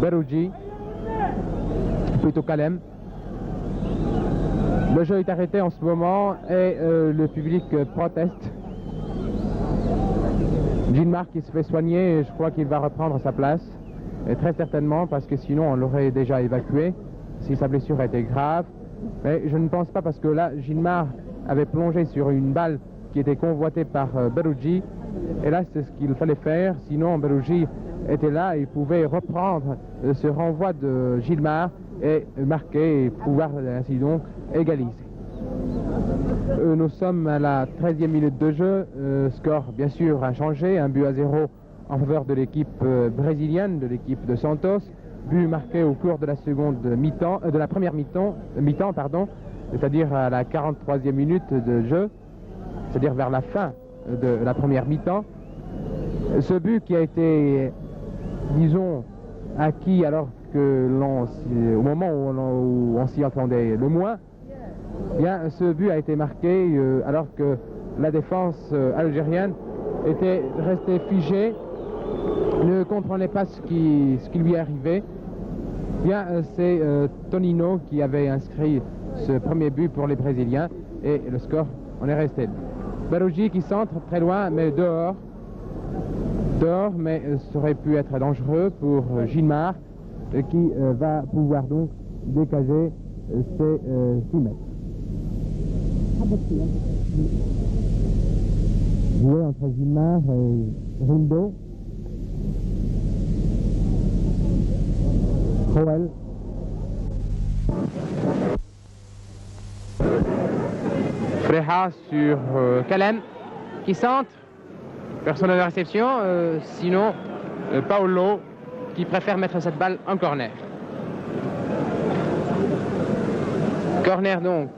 [SPEAKER 1] Berouji, plutôt Kalem. Le jeu est arrêté en ce moment et le public proteste. Gilmar qui se fait soigner, je crois qu'il va reprendre sa place, et très certainement, parce que sinon on l'aurait déjà évacué si sa blessure était grave. Mais je ne pense pas, parce que là, Gilmar avait plongé sur une balle qui était convoitée par Berouji, et là c'est ce qu'il fallait faire, sinon Berouji était là et pouvait reprendre ce renvoi de Gilmar et marquer et pouvoir ainsi donc égaliser. Nous sommes à la 13e minute de jeu, score bien sûr a changé, 1-0 en faveur de l'équipe brésilienne, de l'équipe de Santos, but marqué au cours de la seconde mi-temps, de la première mi-temps, c'est-à-dire à la 43e minute de jeu, c'est-à-dire vers la fin de la première mi-temps. Ce but qui a été, disons, acquis alors que au moment où on s'y attendait le moins, bien, ce but a été marqué alors que la défense algérienne était restée figée, ne comprenait pas ce qui lui arrivait. Bien, c'est Tonino qui avait inscrit ce premier but pour les Brésiliens et le score en est resté. Berouji qui centre très loin mais dehors, mais ça aurait pu être dangereux pour Gilmar qui va pouvoir donc décager ses 6 mètres. Joué entre Gilmar et Rildo. Joël. Freha sur Kalem qui centre. Personne à la réception, sinon Paolo qui préfère mettre cette balle en corner. Corner donc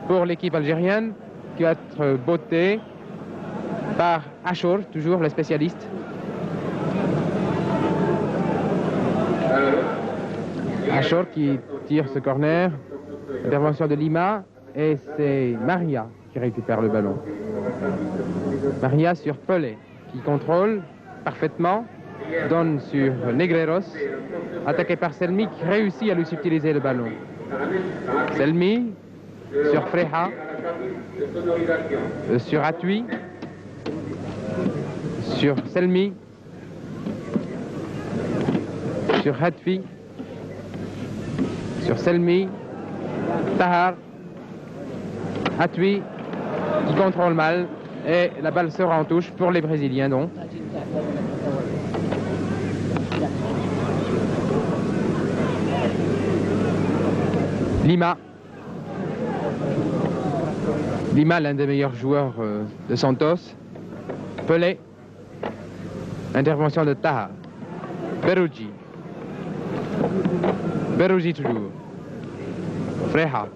[SPEAKER 1] pour l'équipe algérienne qui va être botté par Achour, toujours le spécialiste. Achour qui tire ce corner, intervention de Lima, et c'est Maria qui récupère le ballon. Maria sur Pelé qui contrôle parfaitement, donne sur Negreros, attaqué par Selmi qui réussit à lui subtiliser le ballon. Selmi sur Freha, sur Atui, sur Selmi, sur Hatfi, sur Selmi, Tahar, Atui qui contrôle mal et la balle sera en touche pour les Brésiliens donc. Lima, l'un des meilleurs joueurs de Santos. Pelé, intervention de Taha. Berouji toujours. Freha.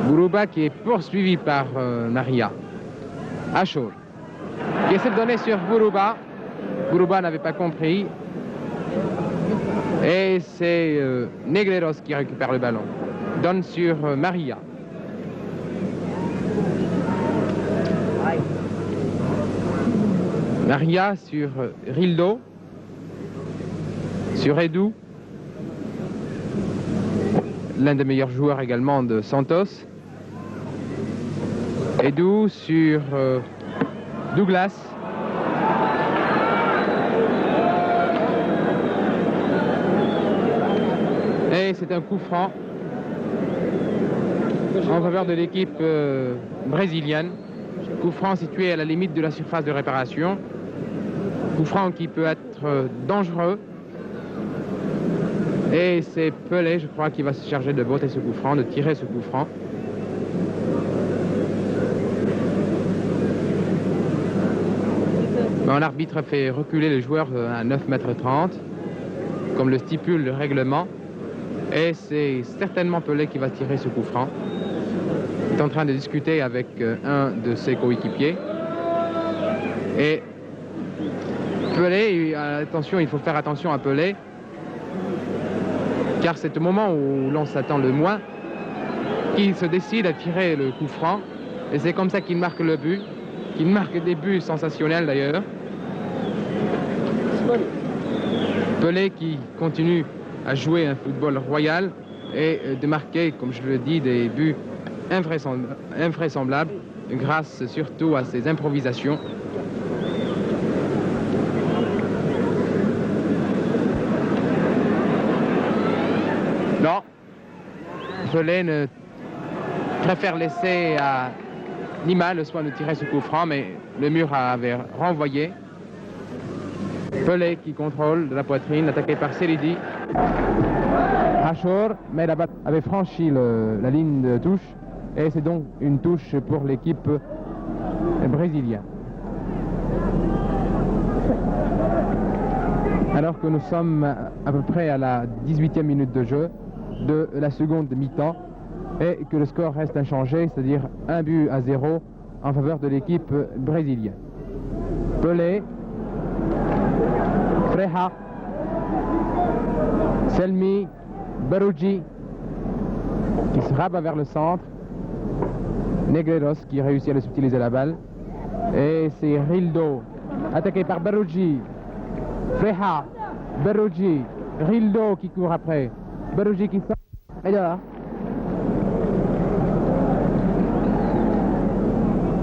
[SPEAKER 1] Bourouba qui est poursuivi par Maria. Achour qui essaie de donner sur Bourouba. Bourouba n'avait pas compris. Et c'est Negreros qui récupère le ballon. Donne sur Maria. Maria sur Rildo. Sur Edu. L'un des meilleurs joueurs également de Santos. Edu sur Douglas. Et c'est un coup franc en faveur de l'équipe brésilienne. Coup franc situé à la limite de la surface de réparation. Coup franc qui peut être dangereux. Et c'est Pelé, je crois, qui va se charger de botter ce coup franc, de tirer ce coup franc. L'arbitre fait reculer le joueur à 9,30 m, comme le stipule le règlement. Et c'est certainement Pelé qui va tirer ce coup franc. Il est en train de discuter avec un de ses coéquipiers. Et Pelé, attention, il faut faire attention à Pelé, car c'est au moment où l'on s'attend le moins qu'il se décide à tirer le coup franc. Et c'est comme ça qu'il marque le but, qu'il marque des buts sensationnels d'ailleurs. Pelé qui continue à jouer un football royal et de marquer, comme je le dis, des buts invraisemblables grâce surtout à ses improvisations. Non, Pelé ne préfère laisser à Lima le soin de tirer ce coup franc, mais le mur avait renvoyé. Pelé qui contrôle de la poitrine, attaqué par Selidi. Rachor, mais la balle avait franchi la ligne de touche, et c'est donc une touche pour l'équipe brésilienne. Alors que nous sommes à peu près à la 18e minute de jeu de la seconde mi-temps, et que le score reste inchangé, c'est-à-dire 1-0 en faveur de l'équipe brésilienne. Pelé, Freja, Selmi, Barouji qui se rabat vers le centre, Negreiros qui réussit à le subtiliser la balle, et c'est Rildo attaqué par Barouji, Freja, Barouji, Rildo qui court après, Barouji qui sort et dehors.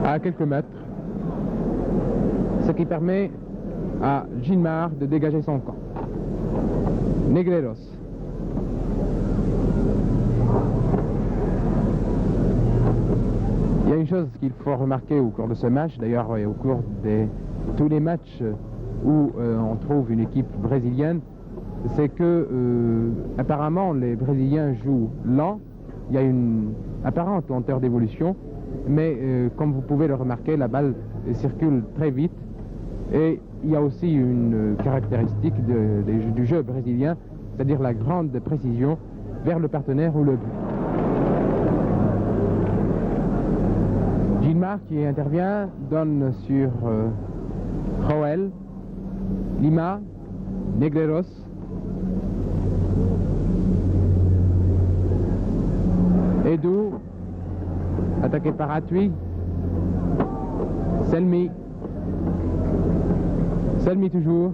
[SPEAKER 1] À quelques mètres, ce qui permet à Gilmar de dégager son camp. Negreiros. Il y a une chose qu'il faut remarquer au cours de ce match, d'ailleurs au cours de tous les matchs où on trouve une équipe brésilienne, c'est que apparemment les Brésiliens jouent lent, il y a une apparente lenteur d'évolution, mais comme vous pouvez le remarquer, la balle circule très vite. Et il y a aussi une caractéristique du jeu brésilien, c'est-à-dire la grande précision vers le partenaire ou le but. Gilmar qui intervient donne sur Joel, Lima, Negreiros. Edu, attaqué par Atui, Selmi. Selmi toujours,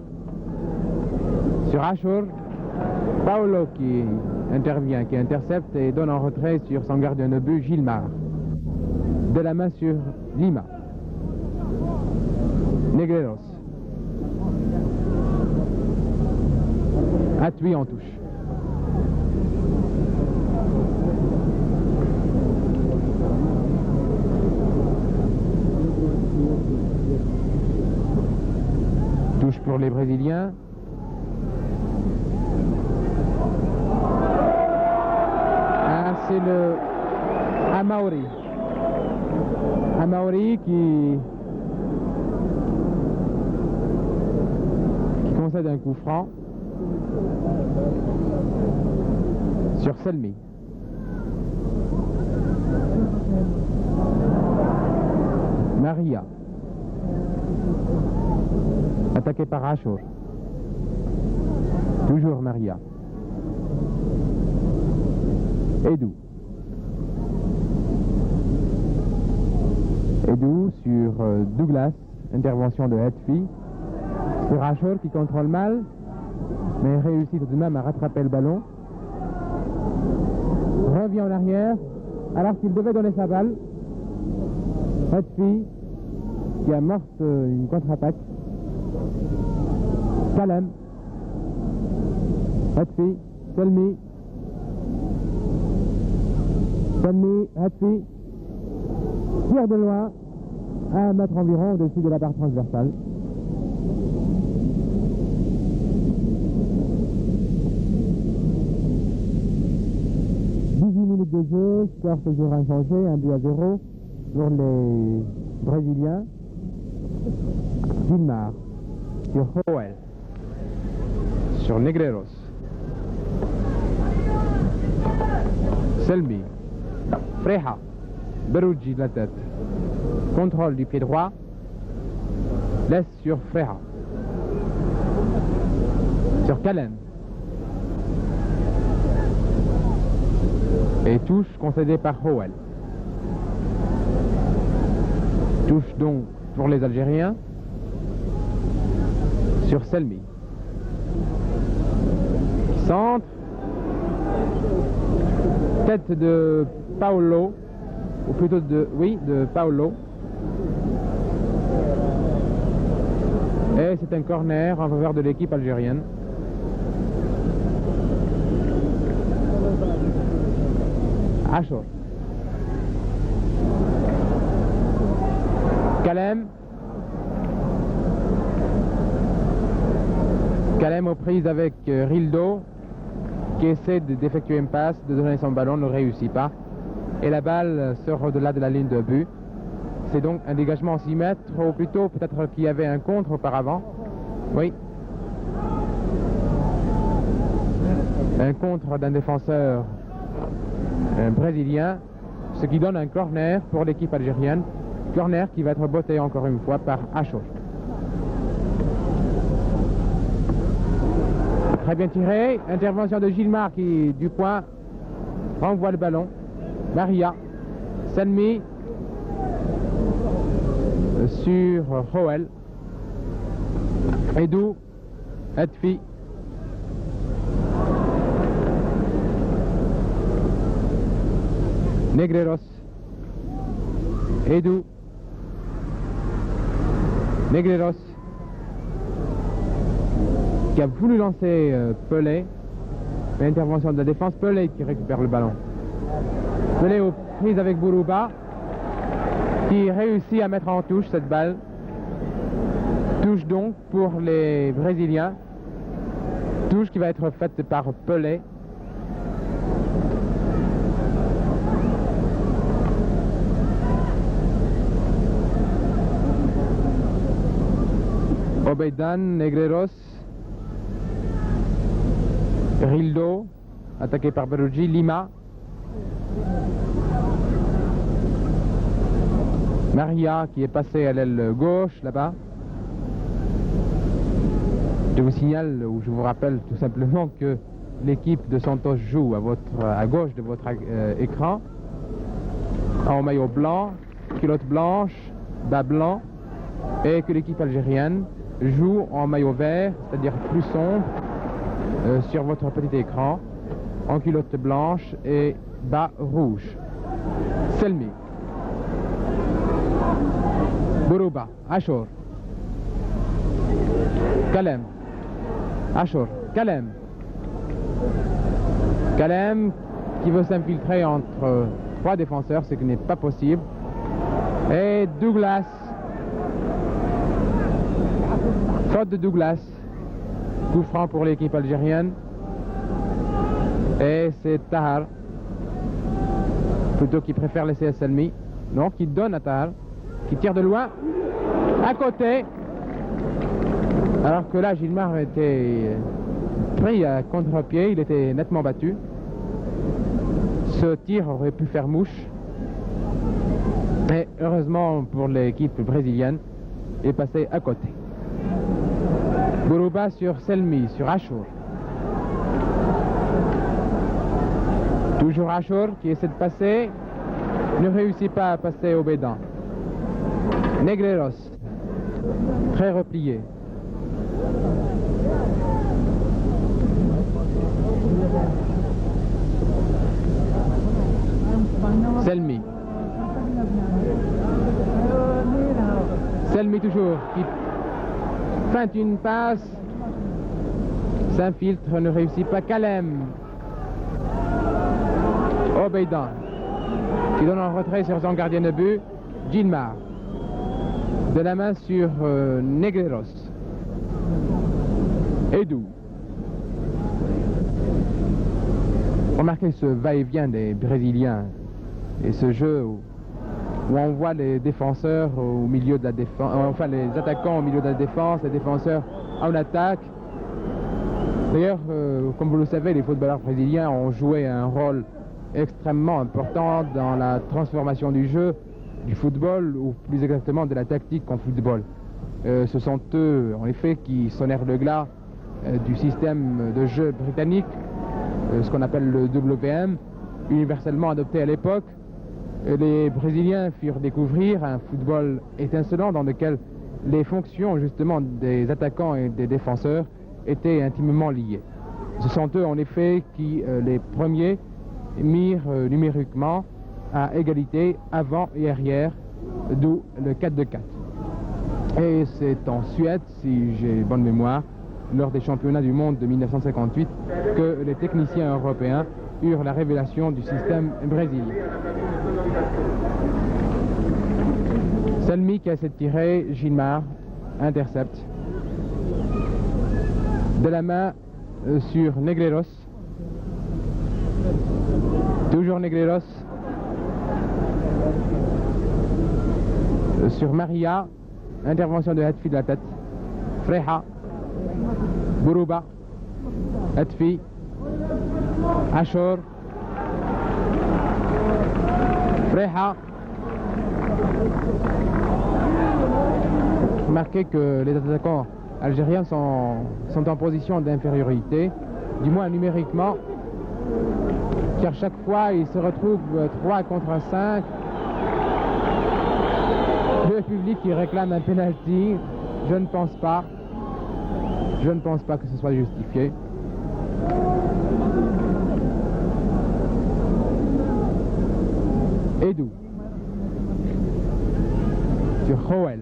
[SPEAKER 1] sur Rachor, Paolo qui intervient, qui intercepte et donne en retrait sur son gardien de but, Gilmar. De la main sur Lima. Negreiros. Atui en touche. Touche pour les Brésiliens. Ah, c'est le Amauri. Amauri qui concède un coup franc sur Selmi. Maria. Attaqué par Rachor. Toujours Maria. Edu. Edu sur Douglas. Intervention de Hetfi. C'est Rachor qui contrôle mal, mais réussit tout de même à rattraper le ballon. Revient en arrière, alors qu'il devait donner sa balle. Hetfi. qui amorce une contre-attaque. Kalem, Hatfi, Selmi, Hatfi, tire de loin, à 1 mètre environ au-dessus de la barre transversale. Minutes de jeu, score toujours inchangé, 1-0 pour les Brésiliens. Gilmar sur Howell, sur Negreros, Selmi, Freha, Berouji de la tête, contrôle du pied droit, laisse sur Freha, sur Kalem. Et touche concédée par Howell. Touche donc pour les Algériens sur Selmi. Centre. Tête de Paolo, ou plutôt de Paolo. Et c'est un corner en faveur de l'équipe algérienne. Ashur. Kalem. Kalem aux prises avec Rildo, qui essaie d'effectuer une passe, de donner son ballon, ne réussit pas. Et la balle sort au-delà de la ligne de but. C'est donc un dégagement en 6 mètres, ou plutôt peut-être qu'il y avait un contre auparavant. Oui. Un contre d'un défenseur brésilien, ce qui donne un corner pour l'équipe algérienne. Corner qui va être botté encore une fois par Ashur. Très bien tiré. Intervention de Gilmar qui, du point, renvoie le ballon. Maria. Selmi sur Howell. Edou. Hatfi. Negreros. Edou. Negreros. Qui a voulu lancer Pelé. L'intervention de la défense. Pelé qui récupère le ballon. Pelé aux prises avec Bourouba. Qui réussit à mettre en touche cette balle. Touche donc pour les Brésiliens. Touche qui va être faite par Pelé. Obeidan, Negreros, Rildo, attaqué par Berouji, Lima, Maria qui est passée à l'aile gauche là-bas. Je vous signale, ou je vous rappelle tout simplement que l'équipe de Santos joue à gauche de votre écran, en maillot blanc, culotte blanche, bas blanc, et que l'équipe algérienne joue en maillot vert, c'est-à-dire plus sombre, sur votre petit écran, en culotte blanche et bas rouge. Selmi. Bourouba. Ashur. Kalem. Ashur. Kalem. Kalem qui veut s'infiltrer entre 3 défenseurs, ce qui n'est pas possible. Et Douglas. Faute de Douglas. Coup franc pour l'équipe algérienne. Et c'est Tahar. Plutôt qui préfère laisser à Selmi. Non, qui donne à Tahar. Qui tire de loin. À côté. Alors que là, Gilmar était pris à contre-pied. Il était nettement battu. Ce tir aurait pu faire mouche. Mais heureusement pour l'équipe brésilienne, il est passé à côté. Bourouba sur Selmi, sur Ashur. Toujours Ashur qui essaie de passer, ne réussit pas à passer au Bédan. Negreros, très replié. Selmi. Selmi toujours, qui feinte une passe, s'infiltre, ne réussit pas. Kalem. Obeidan, qui donne un retrait sur son gardien de but. Gilmar. De la main sur Negreros. Edou. Remarquez ce va-et-vient des Brésiliens et ce jeu où on voit les défenseurs au milieu de la défense, enfin les attaquants au milieu de la défense, les défenseurs en attaque. D'ailleurs, comme vous le savez, les footballeurs brésiliens ont joué un rôle extrêmement important dans la transformation du jeu, du football, ou plus exactement de la tactique en football. Ce sont eux, en effet, qui sonnèrent le glas du système de jeu britannique, ce qu'on appelle le WM, universellement adopté à l'époque. Les Brésiliens firent découvrir un football étincelant dans lequel les fonctions justement des attaquants et des défenseurs étaient intimement liées. Ce sont eux en effet qui, les premiers, mirent numériquement à égalité avant et arrière, d'où le 4-2-4. Et c'est en Suède, si j'ai bonne mémoire, lors des championnats du monde de 1958, que les techniciens européens eurent la révélation du système brésilien. Selmi qui essaie de tirer, Gilmar intercepte. De la main sur Negreros. Toujours Negreros. Sur Maria, intervention de Hetfi de la tête. Freja. Bourouba. Hetfi. Ashor. Freja. Remarquez que les attaquants algériens sont en position d'infériorité, du moins numériquement, car chaque fois ils se retrouvent 3 contre 5. Le public qui réclame un penalty, je ne pense pas que ce soit justifié. Edou sur Joel.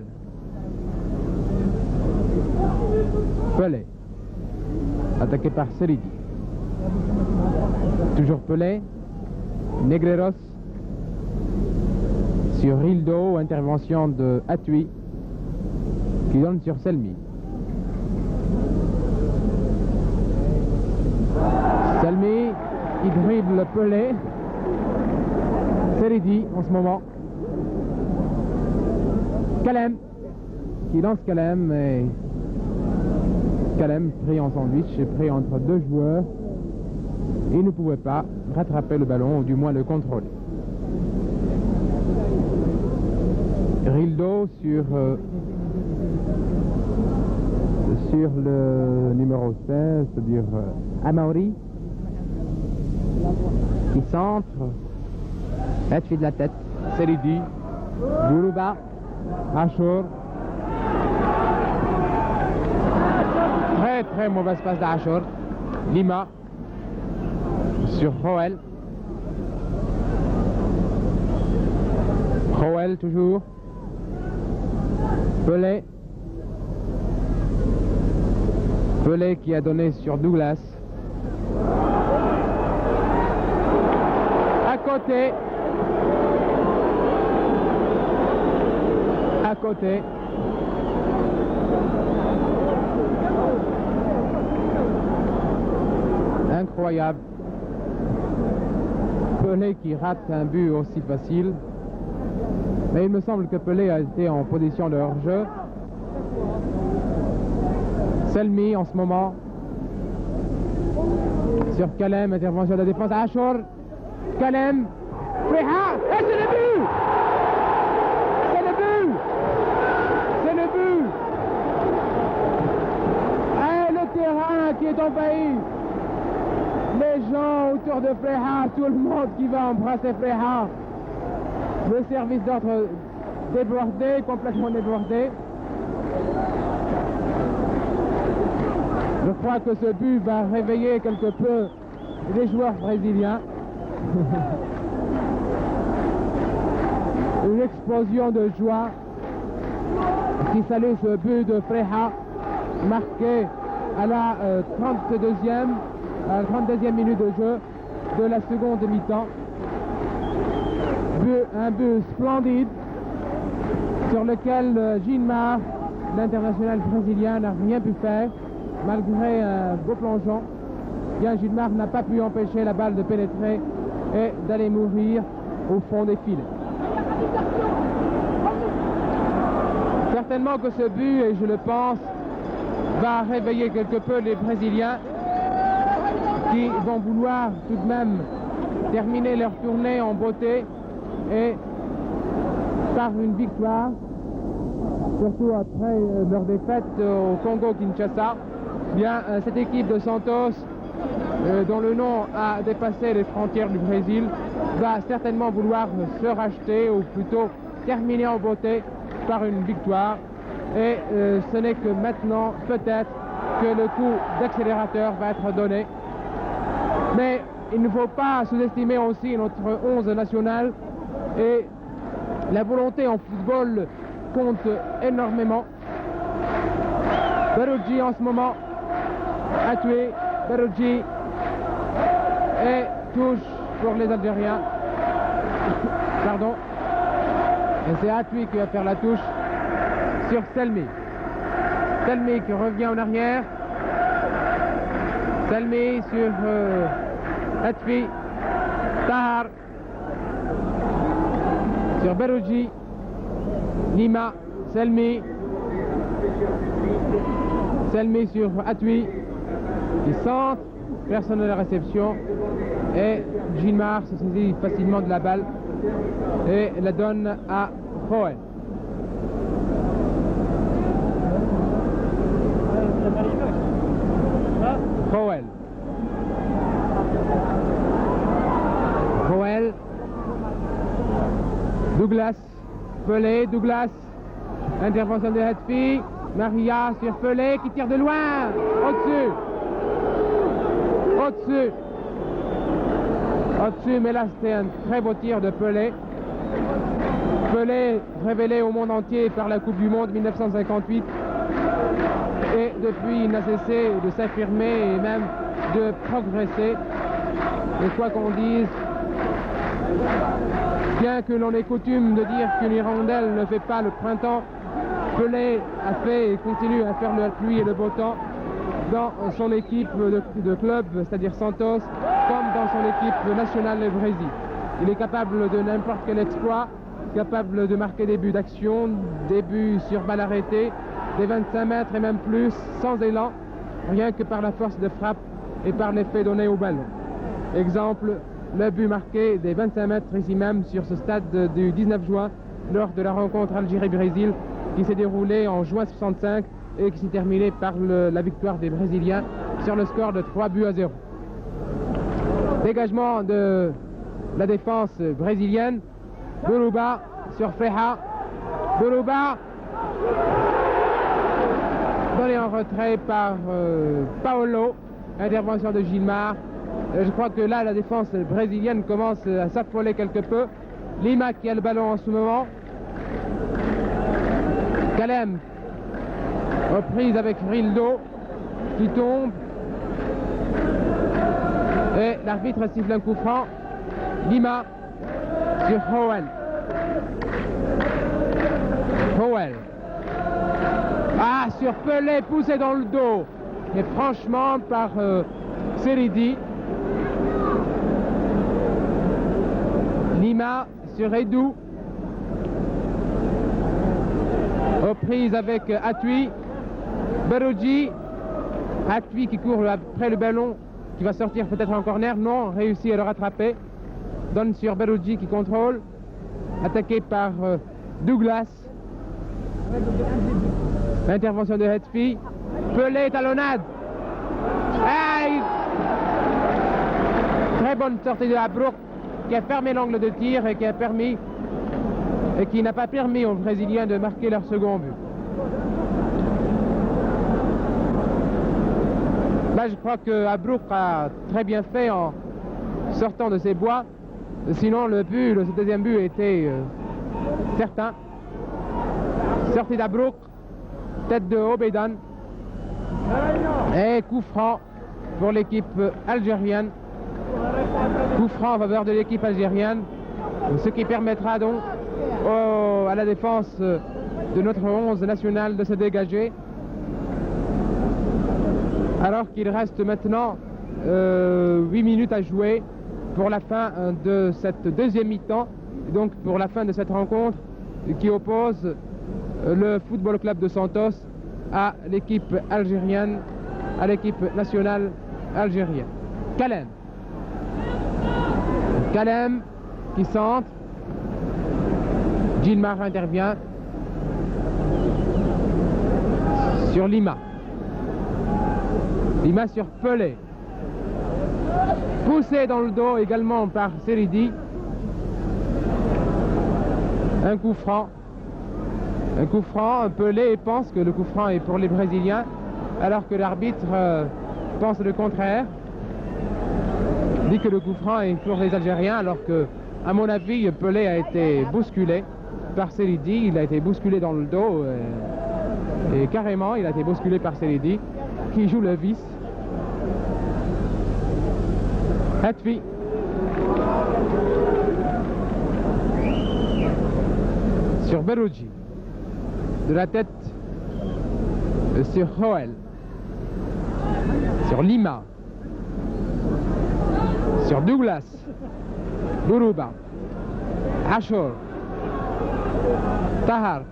[SPEAKER 1] Pelé, attaqué par Seridi. Toujours Pelé. Negreros sur Rildo, intervention de Atui qui donne sur Selmi. Selmi qui dribble Pelé. Seridi en ce moment. Kalem qui lance Kalem et Kalem pris en sandwich et pris entre deux joueurs. Il ne pouvait pas rattraper le ballon, ou du moins le contrôler. Rildo sur le numéro 16, c'est-à-dire Amauri, qui centre, Hetfi de la tête, Seridi, Bourouba, Ashur. Très mauvaise passe d'Ashur. Lima sur Joel. Joel toujours. Pelé. Pelé qui a donné sur Douglas. À côté. À côté. Incroyable. Pelé qui rate un but aussi facile. Mais il me semble que Pelé a été en position de hors-jeu. Selmi en ce moment. Sur Kalem, intervention de la défense. Ashur. Kalem. Freha. Et c'est le but! C'est le but! C'est le but! Et le terrain qui est envahi. Les gens autour de Freha, tout le monde qui va embrasser Freha. Le service d'ordre débordé, complètement débordé. Je crois que ce but va réveiller quelque peu les joueurs brésiliens. Une explosion de joie. qui salue ce but de Freja, marqué à la 32e minute de jeu de la seconde mi-temps. Un but splendide sur lequel Gilmar, l'international brésilien, n'a rien pu faire malgré un beau plongeon. Bien, Gilmar n'a pas pu empêcher la balle de pénétrer et d'aller mourir au fond des filets. Certainement que ce but, et je le pense, va réveiller quelque peu les Brésiliens qui vont vouloir tout de même terminer leur tournée en beauté et par une victoire, surtout après leur défaite au Congo-Kinshasa. Bien, cette équipe de Santos, dont le nom a dépassé les frontières du Brésil, va certainement vouloir se racheter, ou plutôt terminer en beauté par une victoire. Et ce n'est que maintenant, peut-être, que le coup d'accélérateur va être donné. Mais il ne faut pas sous-estimer aussi notre 11 national, et la volonté en football compte énormément. Beroudji en ce moment a tué. Beroudji et touche pour les Algériens. Pardon. Et c'est Atui qui va faire la touche sur Selmi. Selmi qui revient en arrière. Selmi sur Atui. Tahar sur Beroudji. Lima. Selmi. Selmi sur Atui. Il centre. Personne à la réception. Et Gilmar se saisit facilement de la balle et la donne à Joel. Joel. Joel. Douglas. Pelé. Douglas. Intervention de Hetfi. Maria sur Pelé qui tire de loin. Au-dessus. Au-dessus. Au-dessus, mais là c'était un très beau tir de Pelé. Pelé révélé au monde entier par la Coupe du Monde 1958. Et depuis, il n'a cessé de s'affirmer et même de progresser. Et quoi qu'on dise, bien que l'on ait coutume de dire qu'une hirondelle ne fait pas le printemps, Pelé a fait et continue à faire la pluie et le beau temps dans son équipe de club, c'est-à-dire Santos, comme dans son équipe nationale du Brésil. Il est capable de n'importe quel exploit, capable de marquer des buts d'action, des buts sur balle arrêtée, des 25 mètres et même plus, sans élan, rien que par la force de frappe et par l'effet donné au ballon. Exemple, le but marqué des 25 mètres ici même sur ce stade du 19 juin lors de la rencontre Algérie-Brésil qui s'est déroulée en juin 65 et qui s'est terminée par la victoire des Brésiliens sur le score de 3-0. Dégagement de la défense brésilienne. Bourouba sur Freja. Bourouba donné en retrait par Paolo. Intervention de Gilmar. Je crois que là, la défense brésilienne commence à s'affoler quelque peu. Lima qui a le ballon en ce moment. Kalem, reprise avec Rildo, qui tombe. Et l'arbitre siffle un coup franc. Lima sur Joel. Joel. Ah, sur Pelé, poussé dans le dos. Mais franchement, par Seridi. Lima sur Edou. Reprise avec Atui. Beroudji. Atui qui court après le ballon, qui va sortir peut-être en corner. Non, réussit à le rattraper. Donne sur Beroudji qui contrôle. Attaqué par Douglas. L'intervention de Hetfi. Pelé, talonnade. Très bonne sortie de Abrouk qui a fermé l'angle de tir et qui a permis et qui n'a pas permis aux Brésiliens de marquer leur second but. Là, je crois que Abrouk a très bien fait en sortant de ses bois. Sinon, le deuxième but était certain. Sortie d'Abrouk tête de Obedan. Et coup franc pour l'équipe algérienne. Coup franc en faveur de l'équipe algérienne. Ce qui permettra donc à la défense de notre 11 national de se dégager. Alors qu'il reste maintenant 8 minutes à jouer pour la fin de cette deuxième mi-temps, donc pour la fin de cette rencontre qui oppose le Football Club de Santos à l'équipe algérienne, à l'équipe nationale algérienne. Kalem qui centre. Gilmar intervient sur Lima. Lima sur Pelé. Poussé dans le dos également par Seridi. Un coup franc. Un coup franc. Pelé pense que le coup franc est pour les Brésiliens, alors que l'arbitre pense le contraire. Dit que le coup franc est pour les Algériens, alors que, à mon avis, Pelé a été bousculé par Seridi. Il a été bousculé dans le dos. Et carrément, il a été bousculé par Seridi, qui joue le vice. Hatfi. Sur Berouji. De la tête sur Joel. Sur Lima. Sur Douglas. Bourouba. Ashur. Tahar.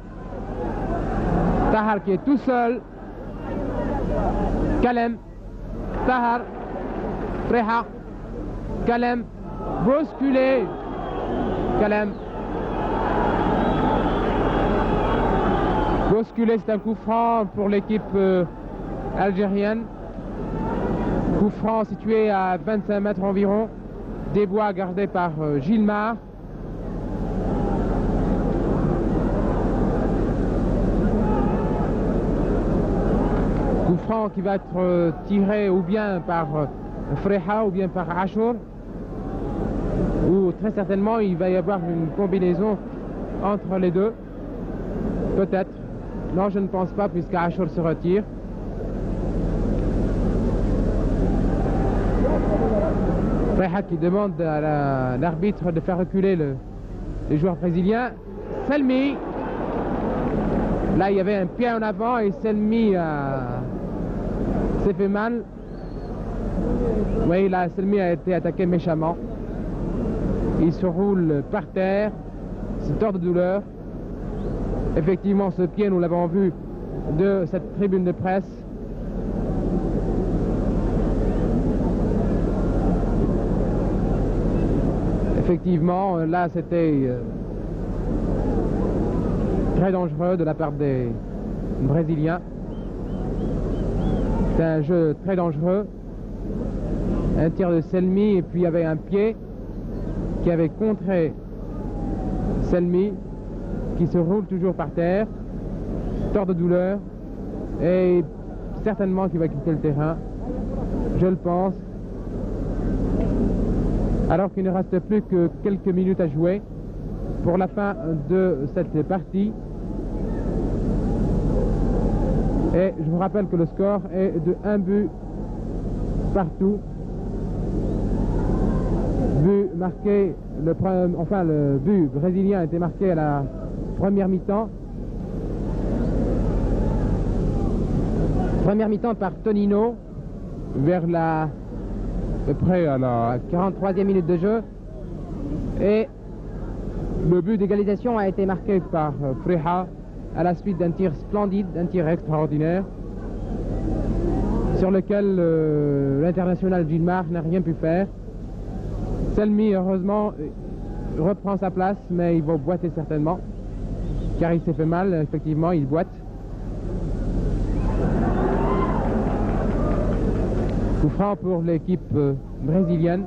[SPEAKER 1] Tahar qui est tout seul. Kalem. Tahar. Preha. Kalem. Bousculé. Kalem. Bousculé, c'est un coup franc pour l'équipe algérienne. Coup franc situé à 25 mètres environ. Des bois gardés par Gilmar. Coup franc qui va être tiré ou bien par Freha ou bien par Ashur. Ou très certainement il va y avoir une combinaison entre les deux. Peut-être. Non, je ne pense pas, puisque Ashur se retire. Freha qui demande à l'arbitre de faire reculer les joueurs brésiliens. Selmi. Là, il y avait un pied en avant et Selmi s'est fait mal. Oui, là, Selmi a été attaqué méchamment. Il se roule par terre. C'est tort de douleur. Effectivement, ce pied, nous l'avons vu de cette tribune de presse. Effectivement, là, c'était très dangereux de la part des Brésiliens. C'est un jeu très dangereux. Un tir de Selmi et puis il y avait un pied qui avait contré Selmi, qui se roule toujours par terre, tort de douleur, et certainement qu'il va quitter le terrain, je le pense, alors qu'il ne reste plus que quelques minutes à jouer pour la fin de cette partie. Et je vous rappelle que le score est de 1 but partout. But marqué, le but brésilien a été marqué à la première mi-temps. Première mi-temps par Tonino vers à peu près à la 43e minute de jeu. Et le but d'égalisation a été marqué par Freha à la suite d'un tir splendide, d'un tir extraordinaire sur lequel l'international Gilmar n'a rien pu faire. Selmi, heureusement, reprend sa place, mais il va boiter certainement, car il s'est fait mal, effectivement, il boite. Coup franc pour l'équipe brésilienne.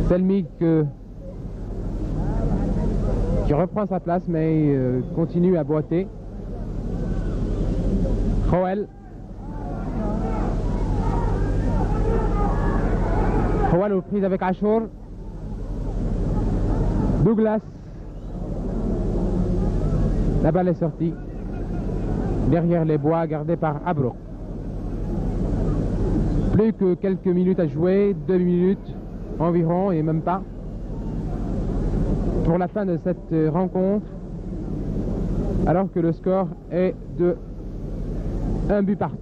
[SPEAKER 1] Selmi qui reprend sa place, mais continue à boiter. Joel. Joel aux prises avec Ashur. Douglas. La balle est sortie derrière les bois gardés par Abrouk. Plus que quelques minutes à jouer, 2 minutes environ et même pas, pour la fin de cette rencontre, alors que le score est de 1 but partout.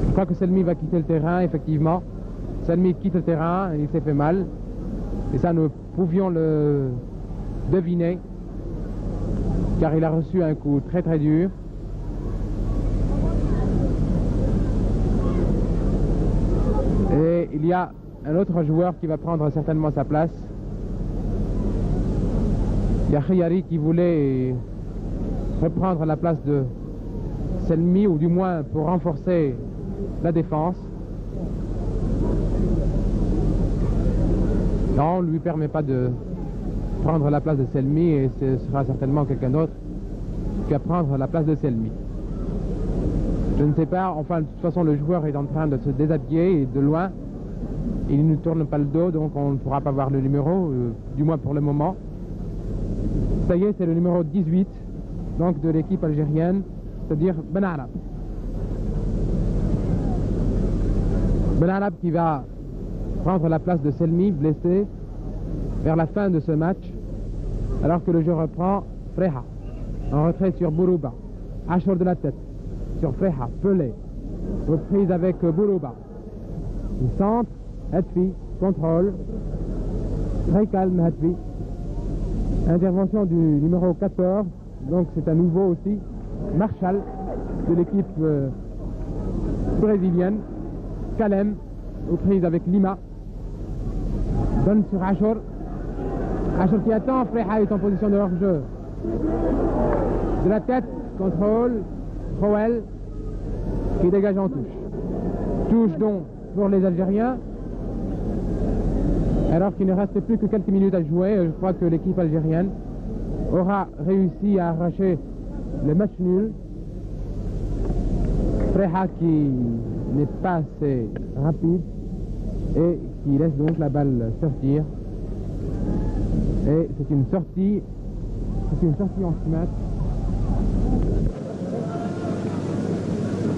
[SPEAKER 1] Je crois que Selmi va quitter le terrain, effectivement. Selmi quitte le terrain, il s'est fait mal. Et ça, nous pouvions le deviner, car il a reçu un coup très très dur. Et il y a un autre joueur qui va prendre certainement sa place. Il y a Khiyari qui voulait reprendre la place de Selmi, ou du moins pour renforcer la défense. Non, on ne lui permet pas de prendre la place de Selmi, et ce sera certainement quelqu'un d'autre qui va prendre la place de Selmi. Je ne sais pas, enfin de toute façon le joueur est en train de se déshabiller et de loin. Il ne tourne pas le dos, donc on ne pourra pas voir le numéro, du moins pour le moment. Ça y est, c'est le numéro 18 donc de l'équipe algérienne, c'est-à-dire Ben Arab. Ben Arab qui va prendre la place de Selmi, blessé, vers la fin de ce match, alors que le jeu reprend. Freha, en retrait sur Bourouba, Achour de la tête, sur Freha, Pelé, reprise avec Bourouba. Il centre, Hetfi, contrôle, très calme Hetfi. Intervention du numéro 14, donc c'est à nouveau aussi Marshall de l'équipe brésilienne. Kalem, aux prises avec Lima, donne sur Achour. Achour qui attend, Freha est en position de hors-jeu. De la tête, contrôle, Rowell qui dégage en touche. Touche donc pour les Algériens. Alors qu'il ne reste plus que quelques minutes à jouer, je crois que l'équipe algérienne aura réussi à arracher le match nul. Freha qui n'est pas assez rapide et qui laisse donc la balle sortir. Et c'est une sortie en smash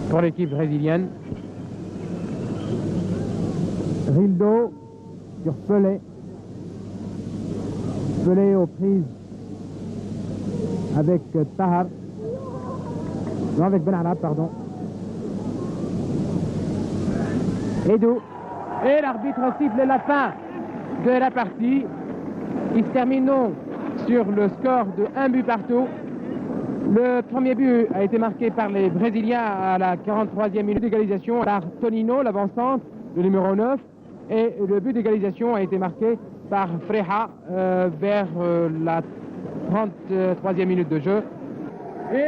[SPEAKER 1] pour l'équipe brésilienne. Rildo sur Pelé. Pelé aux prises avec Tahar. Non, avec Ben Arab, pardon. Edou. Et l'arbitre siffle la fin de la partie. Il se termine donc sur le score de 1 but partout. Le premier but a été marqué par les Brésiliens à la 43e minute d'égalisation par Tonino, l'avant-centre, le numéro 9. Et le but d'égalisation a été marqué par Freha vers la 33e minute de jeu. Et